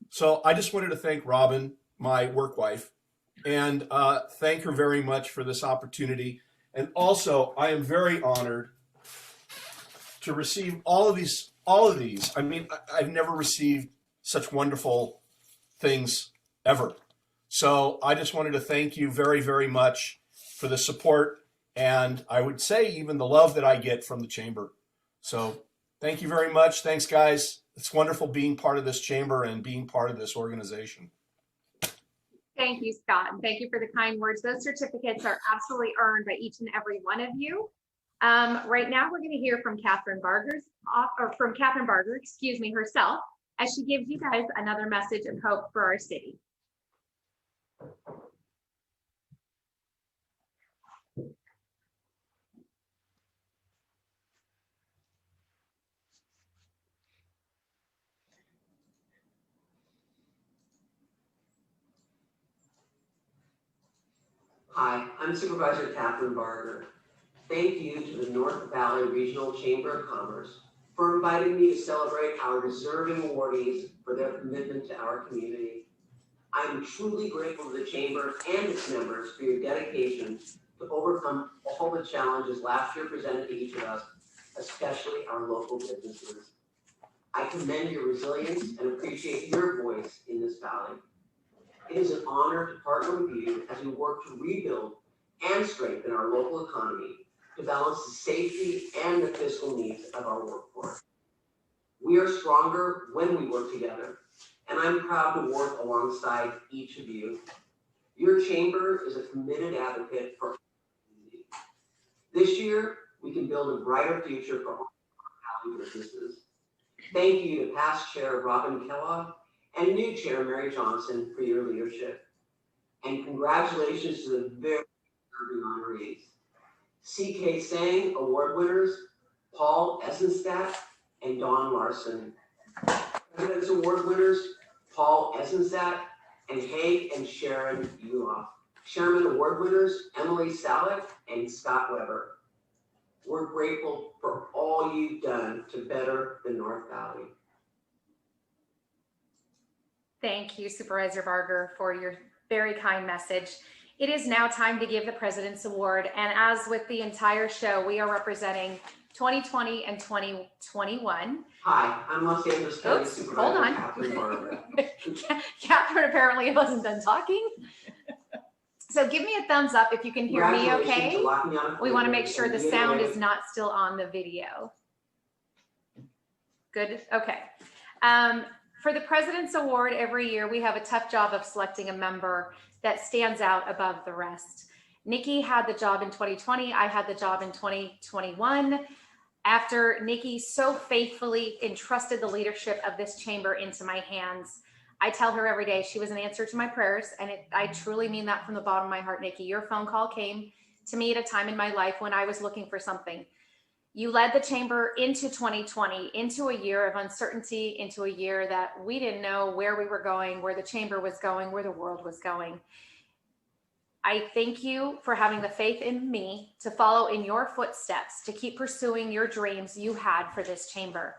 So I just wanted to thank Robin, my work wife, and thank her very much for this opportunity. And also, I am very honored to receive all of these. I mean, I've never received such wonderful things ever. So I just wanted to thank you very, very much for the support. And I would say even the love that I get from the chamber. So thank you very much. Thanks, guys. It's wonderful being part of this chamber and being part of this organization. Thank you, Scott. And thank you for the kind words. Those certificates are absolutely earned by each and every one of you. Right now, we're going to hear from Catherine Barger, herself, as she gives you guys another message of hope for our city. Hi, I'm Supervisor Catherine Barger. Thank you to the North Valley Regional Chamber of Commerce for inviting me to celebrate our deserving awardees for their commitment to our community. I am truly grateful to the Chamber and its members for your dedication to overcome all the challenges last year presented to each of us, especially our local businesses. I commend your resilience and appreciate your voice in this valley. It is an honor to partner with you as we work to rebuild and strengthen our local economy to balance the safety and the fiscal needs of our workforce. We are stronger when we work together, and I'm proud to work alongside each of you. Your chamber is a committed advocate for our community. This year, we can build a brighter future for all our Valley businesses. Thank you to past Chair Robin Kellogg and new Chair Mary Johnson for your leadership. And congratulations to the very deserving honorees. Ckc Award winners, Paul Essenstadt and Dawn Larson. President's Award winners, Paul Essenstadt and Haig and Sharon Uloff. Sherman Award winners, Emily Salek and Scott Weber. We're grateful for all you've done to better the North Valley. Thank you, Supervisor Barger, for your very kind message. It is now time to give the President's Award, and as with the entire show, we are representing 2020 and 2021. Hi, I'm Los Angeles County Supervisor hold on. Catherine Barber. Catherine apparently wasn't done talking. So give me a thumbs up if you can hear me okay. We want to make sure the sound is not still on the video. Good, okay. For the President's Award every year, we have a tough job of selecting a member that stands out above the rest. Nikki had the job in 2020. I had the job in 2021. After Nikki so faithfully entrusted the leadership of this chamber into my hands, I tell her every day she was an answer to my prayers. And I truly mean that from the bottom of my heart, Nikki. Your phone call came to me at a time in my life when I was looking for something. You led the chamber into 2020, into a year of uncertainty, into a year that we didn't know where we were going, where the chamber was going, where the world was going. I thank you for having the faith in me to follow in your footsteps, to keep pursuing your dreams you had for this chamber.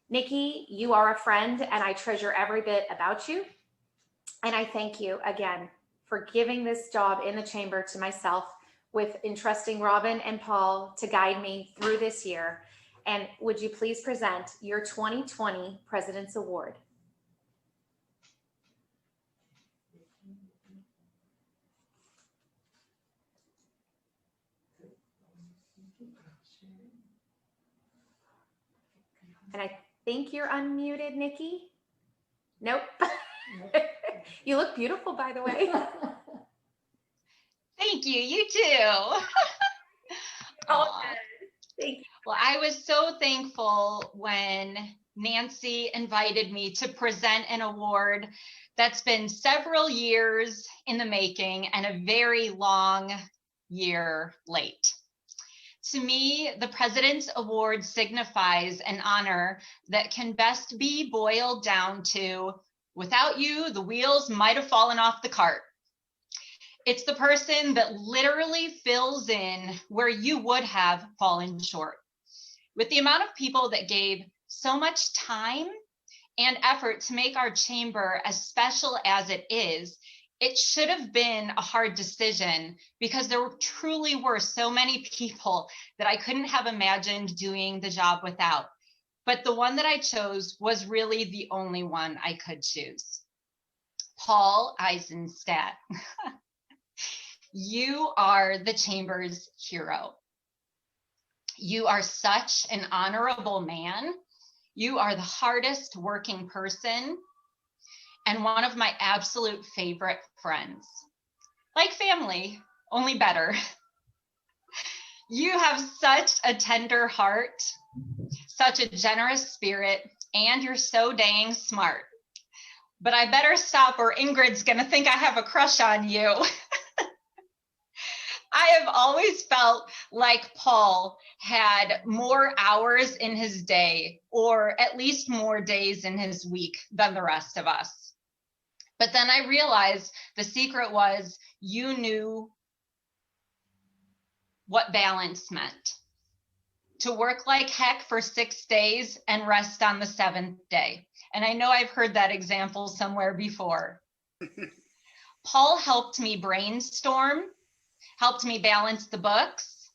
Nikki, you are a friend, and I treasure every bit about you. And I thank you again for giving this job in the chamber to myself, with entrusting Robin and Paul to guide me through this year. And would you please present your 2020 President's Award? And I think you're unmuted, Nikki. Nope. You look beautiful, by the way. Thank you. You too. Oh, thank you. Well, I was so thankful when Nancy invited me to present an award that's been several years in the making and a very long year late. To me, the President's Award signifies an honor that can best be boiled down to, without you, the wheels might have fallen off the cart. It's the person that literally fills in where you would have fallen short. With the amount of people that gave so much time and effort to make our chamber as special as it is, it should have been a hard decision, because there truly were so many people that I couldn't have imagined doing the job without. But the one that I chose was really the only one I could choose. Paul Eisenstadt. You are the chamber's hero. You are such an honorable man. You are the hardest working person and one of my absolute favorite friends. Like family, only better. You have such a tender heart, such a generous spirit, and you're so dang smart. But I better stop or Ingrid's gonna think I have a crush on you. I have always felt like Paul had more hours in his day, or at least more days in his week than the rest of us. But then I realized the secret was you knew what balance meant. To work like heck for 6 days and rest on the 7th day. And I know I've heard that example somewhere before. Paul helped me brainstorm, helped me balance the books,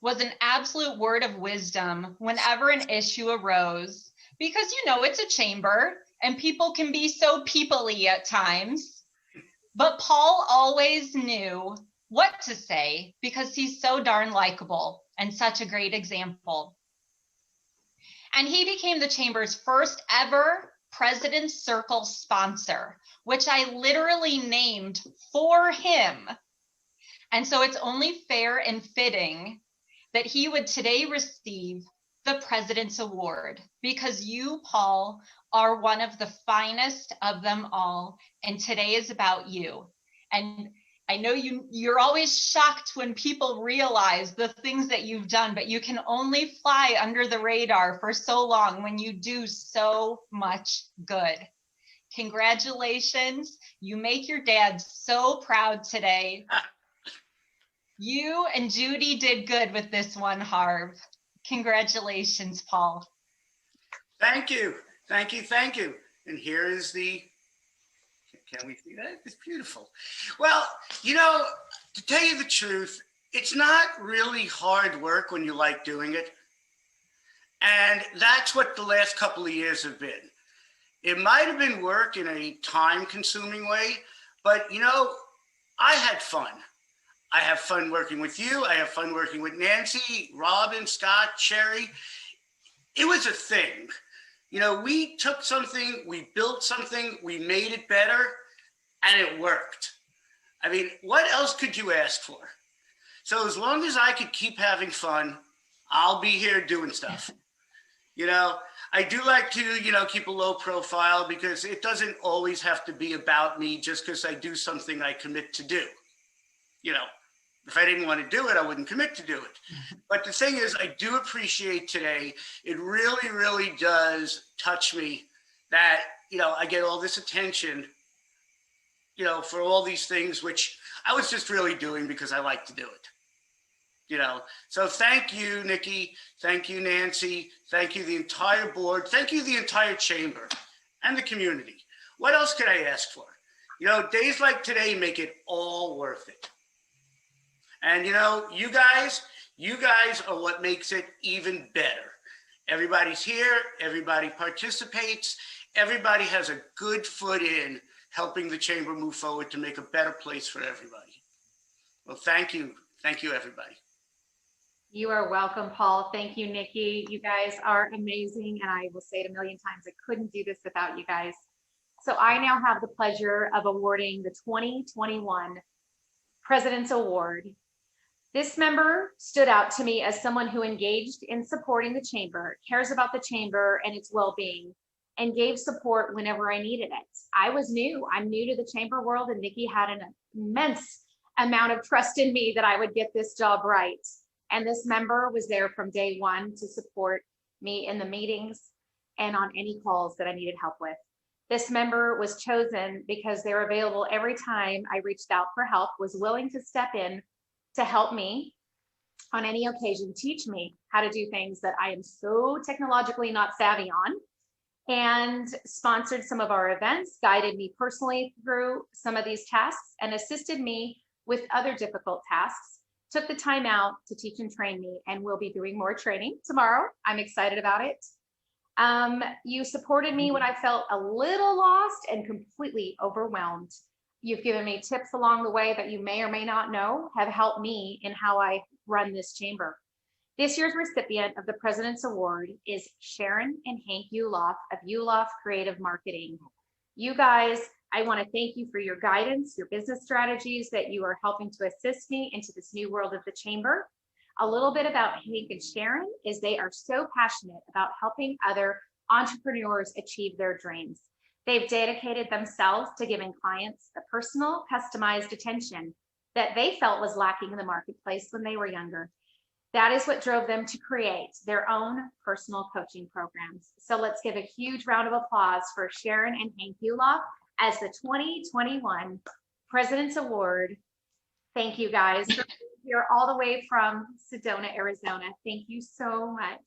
was an absolute word of wisdom whenever an issue arose, because you know it's a chamber and people can be so people-y at times. But Paul always knew what to say because he's so darn likable and such a great example. And he became the Chamber's first ever President's Circle sponsor, which I literally named for him. And so it's only fair and fitting that he would today receive the President's Award, because you, Paul, are one of the finest of them all. And today is about you. And I know you're always shocked when people realize the things that you've done, but you can only fly under the radar for so long when you do so much good. Congratulations. You make your dad so proud today. You and Judy did good with this one, Harv. Congratulations, Paul. Thank you. Thank you. Thank you. And here is the, can we see that? It's beautiful. Well, you know, to tell you the truth, it's not really hard work when you like doing it. And that's what the last couple of years have been. It might have been work in a time-consuming way, but you know, I had fun. I have fun working with you. I have fun working with Nancy, Robin, Scott, Sherry. It was a thing. You know, we took something, we built something, we made it better, and it worked. I mean, what else could you ask for? So as long as I could keep having fun, I'll be here doing stuff. You know, I do like to, you know, keep a low profile because it doesn't always have to be about me just because I do something I commit to do. You know, if I didn't want to do it, I wouldn't commit to do it. But the thing is, I do appreciate today. It really, really does touch me that, you know, I get all this attention, you know, for all these things, which I was just really doing because I like to do it. You know, so thank you, Nikki. Thank you, Nancy. Thank you, the entire board. Thank you, the entire chamber and the community. What else could I ask for? You know, days like today make it all worth it. And, you know, you guys are what makes it even better. Everybody's here. Everybody participates. Everybody has a good foot in helping the chamber move forward to make a better place for everybody. Well, thank you. Thank you, everybody. You are welcome, Paul. Thank you, Nikki. You guys are amazing. And I will say it a million times, I couldn't do this without you guys. So I now have the pleasure of awarding the 2021 President's Award. This member stood out to me as someone who engaged in supporting the chamber, cares about the chamber and its well-being, and gave support whenever I needed it. I was new. I'm new to the chamber world, and Nikki had an immense amount of trust in me that I would get this job right. And this member was there from day one to support me in the meetings and on any calls that I needed help with. This member was chosen because they're available every time I reached out for help, was willing to step in to help me on any occasion, teach me how to do things that I am so technologically not savvy on, and sponsored some of our events, guided me personally through some of these tasks, and assisted me with other difficult tasks. Took the time out to teach and train me, and we'll be doing more training tomorrow. I'm excited about it. You supported me when I felt a little lost and completely overwhelmed. You've given me tips along the way that you may or may not know have helped me in how I run this chamber. This year's recipient of the President's Award is Sharon and Hank Uloff of Uloff Creative Marketing. You guys, I want to thank you for your guidance, your business strategies that you are helping to assist me into this new world of the chamber. A little bit about Hank and Sharon is they are so passionate about helping other entrepreneurs achieve their dreams. They've dedicated themselves to giving clients the personal, customized attention that they felt was lacking in the marketplace when they were younger. That is what drove them to create their own personal coaching programs. So let's give a huge round of applause for Sharon and Hank Uloff as the 2021 President's Award. Thank you guys. You're all the way from Sedona, Arizona. Thank you so much.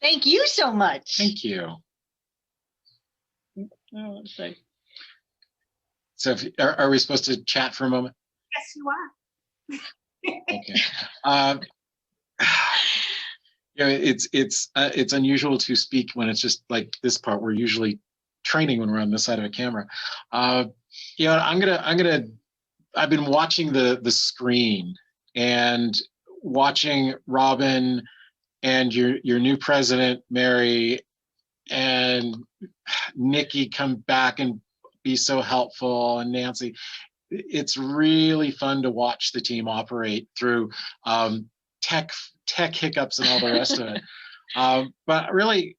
Thank you so much. Thank you. So are we supposed to chat for a moment? Yes, you are. Okay. You know, it's unusual to speak when it's just like this part. We're usually training when we're on this side of a camera. You know, I've been watching the screen and watching Robin and your new president, Mary, and Nikki come back and be so helpful, and Nancy. It's really fun to watch the team operate through tech hiccups and all the rest of it. But really,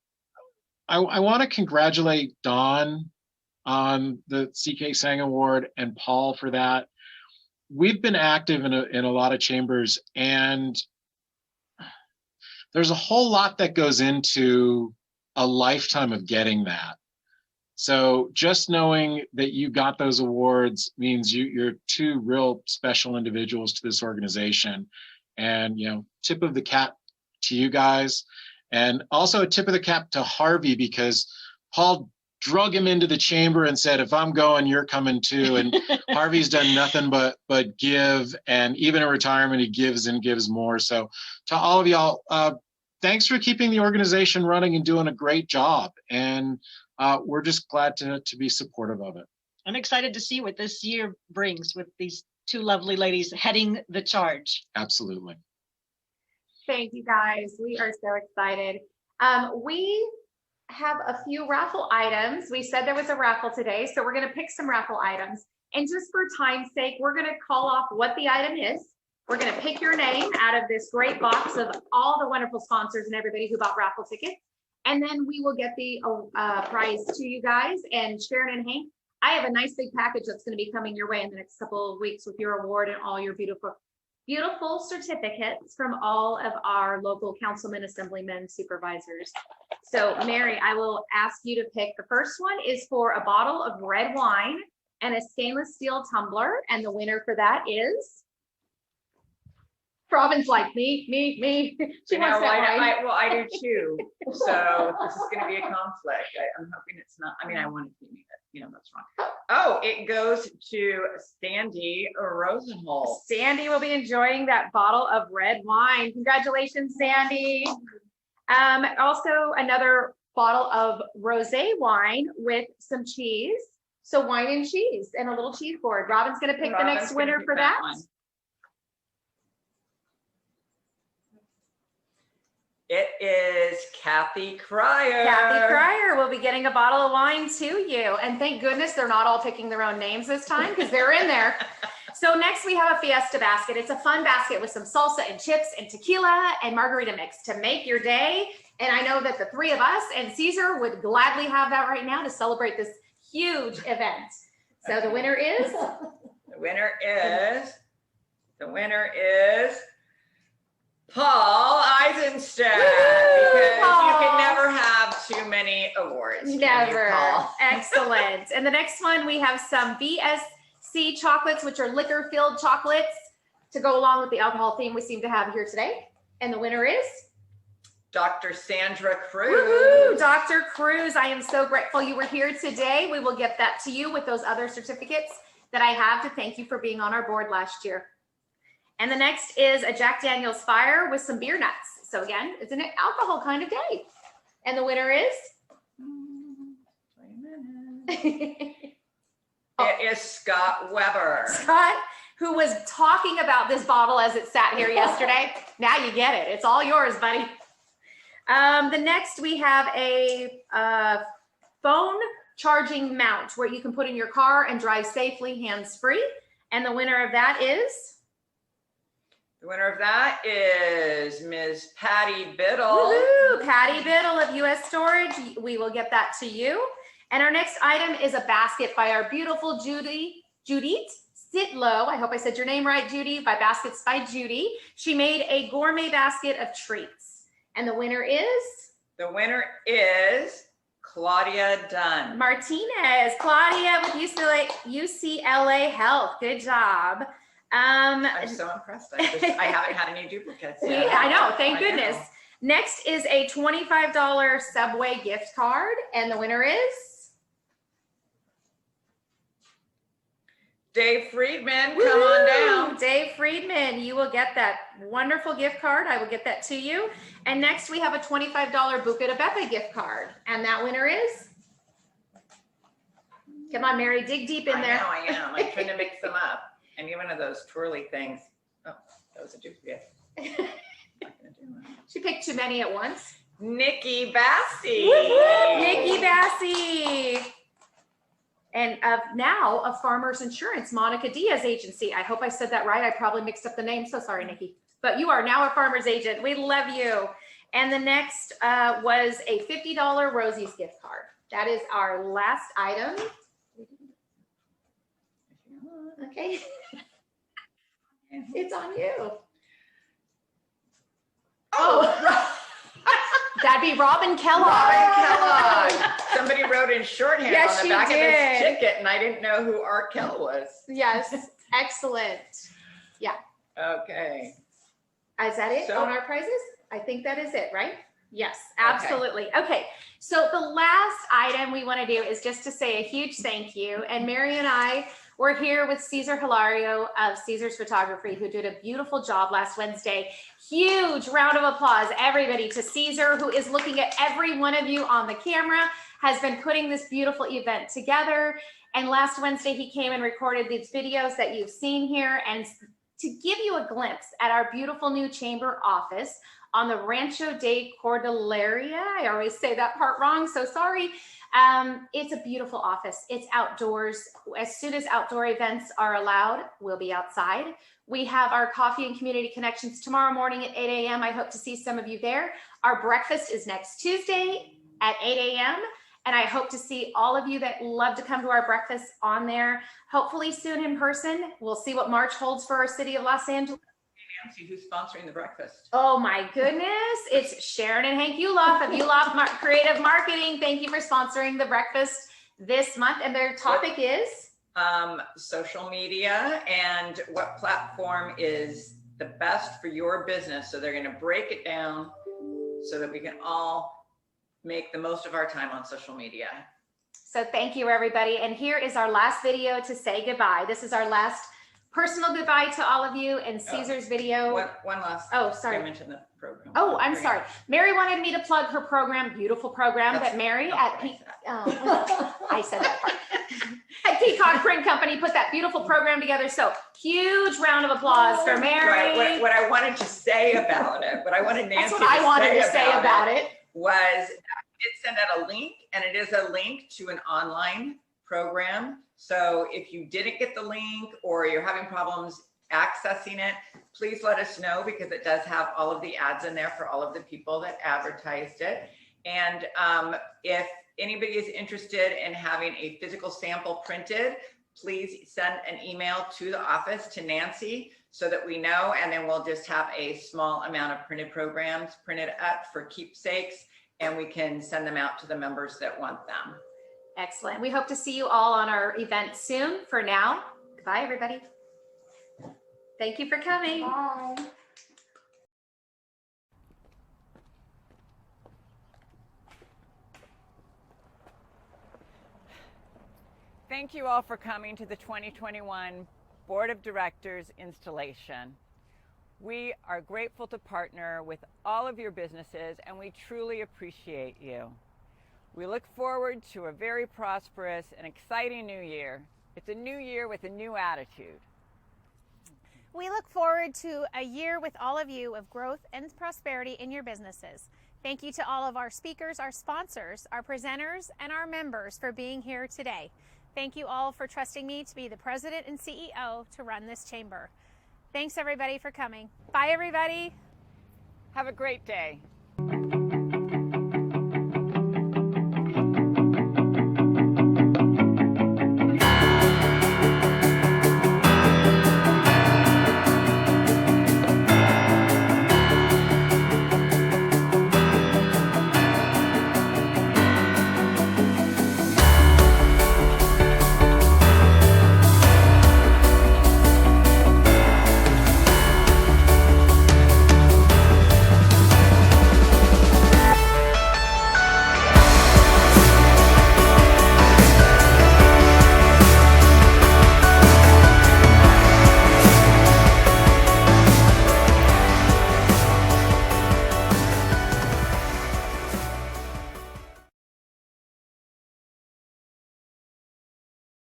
I want to congratulate Dawn on the Ckc Award and Paul for that. We've been active in a lot of chambers, and there's a whole lot that goes into a lifetime of getting that. So just knowing that you got those awards means you're two real special individuals to this organization. And, tip of the cap to you guys. And also a tip of the cap to Harvey, because Paul drug him into the chamber and said, if I'm going, you're coming too. And Harvey's done nothing but give. And even in retirement, he gives and gives more. So to all of y'all, thanks for keeping the organization running and doing a great job. And we're just glad to be supportive of it. I'm excited to see what this year brings with these two lovely ladies heading the charge. Absolutely. Thank you, guys. We are so excited. We have a few raffle items. We said there was a raffle today, so we're going to pick some raffle items. And just for time's sake, we're going to call off what the item is. We're going to pick your name out of this great box of all the wonderful sponsors and everybody who bought raffle tickets. And then we will get the prize to you guys. And Sharon and Hank, I have a nice big package that's going to be coming your way in the next couple of weeks with your award and all your beautiful certificates from all of our local councilmen, assemblymen, supervisors. So Mary, I will ask you to pick. The first one is for a bottle of red wine and a stainless steel tumbler. And the winner for that is? Robin's like, me. She wants that wine. Well, I do too. So this is going to be a conflict. I'm hoping it's not. I mean, I want it to be, but that's wrong. Oh, it goes to Sandy Rosenholz. Sandy will be enjoying that bottle of red wine. Congratulations, Sandy. Also another bottle of rosé wine with some cheese. So wine and cheese and a little cheese board. Robin's going to pick the next winner for that. It is Kathy Cryer. Kathy Cryer will be getting a bottle of wine to you. And thank goodness they're not all picking their own names this time, because they're in there. So next we have a Fiesta Basket. It's a fun basket with some salsa and chips and tequila and margarita mix to make your day. And I know that the three of us and Cesar would gladly have that right now to celebrate this huge event. So the winner is? The winner is Paul Eisenstadt, because Paul. You can never have too many awards. Never. Excellent. And the next one, we have some BSC chocolates, which are liquor-filled chocolates to go along with the alcohol theme we seem to have here today. And the winner is? Dr. Sandra Cruz. Woo-hoo, Dr. Cruz, I am so grateful you were here today. We will get that to you with those other certificates that I have to thank you for being on our board last year. And the next is a Jack Daniel's Fire with some beer nuts. So again, it's an alcohol kind of day. And the winner is? It is Scott Weber. Scott, who was talking about this bottle as it sat here yesterday. Now you get it. It's all yours, buddy. The next we have a phone charging mount where you can put in your car and drive safely hands-free. And the winner of that is? The winner of that is Ms. Patty Biddle. Woo-hoo, Patty Biddle of U.S. Storage. We will get that to you. And our next item is a basket by our beautiful Judith Sitlow. I hope I said your name right, Judy, by Baskets by Judy. She made a gourmet basket of treats. And the winner is? The winner is Claudia Dunn. Martinez. Claudia with UCLA Health. Good job. I'm so impressed. I haven't had any duplicates yet. I know, thank goodness. Next is a $25 Subway gift card, and the winner is? Dave Friedman, come on down. Dave Friedman, you will get that wonderful gift card. I will get that to you. And next we have a $25 Buca de Beppo gift card, and that winner is? Come on, Mary, dig deep in there. I am. I'm trying to mix them up. And even of those twirly things. Oh, that was a duplicate. She picked too many at once. Nikki Bassie. Nikki Bassie. And now of Farmers Insurance, Monica Diaz agency. I hope I said that right. I probably mixed up the name. So sorry, Nikki. But you are now a Farmers agent. We love you. And the next was a $50 Rosie's gift card. That is our last item. Okay. It's on you. Oh, that'd be Robin Kellogg. Robin Kellogg. Somebody wrote in shorthand Yes, on the she back did. of this ticket, and I didn't know who Art Kell was. Yes, excellent. Yeah. Okay. Is that it So- on our prizes? I think that is it, right? Yes, absolutely. Okay. So the last item we want to do is just to say a huge thank you. And Mary and I were here with Cesar Hilario of Cesar's Photography, who did a beautiful job last Wednesday. Huge round of applause, everybody, to Cesar, who is looking at every one of you on the camera, has been putting this beautiful event together. And last Wednesday, he came and recorded these videos that you've seen here. And to give you a glimpse at our beautiful new chamber office on the Rancho de Cordillera. I always say that part wrong, so sorry. It's a beautiful office. It's outdoors. As soon as outdoor events are allowed, we'll be outside. We have our coffee and community connections tomorrow morning at 8 a.m. I hope to see some of you there. Our breakfast is next Tuesday at 8 a.m. And I hope to see all of you that love to come to our breakfast on there, hopefully soon in person. We'll see what March holds for our city of Los Angeles. Nancy, who's sponsoring the breakfast? Oh my goodness. It's Sharon and Hank Ulof of Ulof Creative Marketing. Thank you for sponsoring the breakfast this month. And their topic is? Social media and what platform is the best for your business. So they're going to break it down so that we can all make the most of our time on social media. So thank you, everybody. And here is our last video to say goodbye. This is our last personal goodbye to all of you, and Cesar's video. One last. Oh, sorry. I mentioned the program. Oh, I'm sorry. Mary wanted me to plug her program, beautiful program that Mary at I said that part. At Peacock Print Company put that beautiful program together. So huge round of applause for Mary. Right. What I wanted to say about it, what I wanted Nancy That's what I wanted to say about it. Was I did send out a link, and it is a link to an online program. So if you didn't get the link or you're having problems accessing it, please let us know, because it does have all of the ads in there for all of the people that advertised it. And if anybody is interested in having a physical sample printed, please send an email to the office to Nancy so that we know, and then we'll just have a small amount of printed programs printed up for keepsakes, and we can send them out to the members that want them. Excellent. We hope to see you all on our event soon. For now, goodbye, everybody. Thank you for coming. Bye. Thank you all for coming to the 2021 Board of Directors installation. We are grateful to partner with all of your businesses, and we truly appreciate you. We look forward to a very prosperous and exciting new year. It's a new year with a new attitude. We look forward to a year with all of you of growth and prosperity in your businesses. Thank you to all of our speakers, our sponsors, our presenters, and our members for being here today. Thank you all for trusting me to be the president and CEO to run this chamber. Thanks everybody for coming. Bye everybody. Have a great day.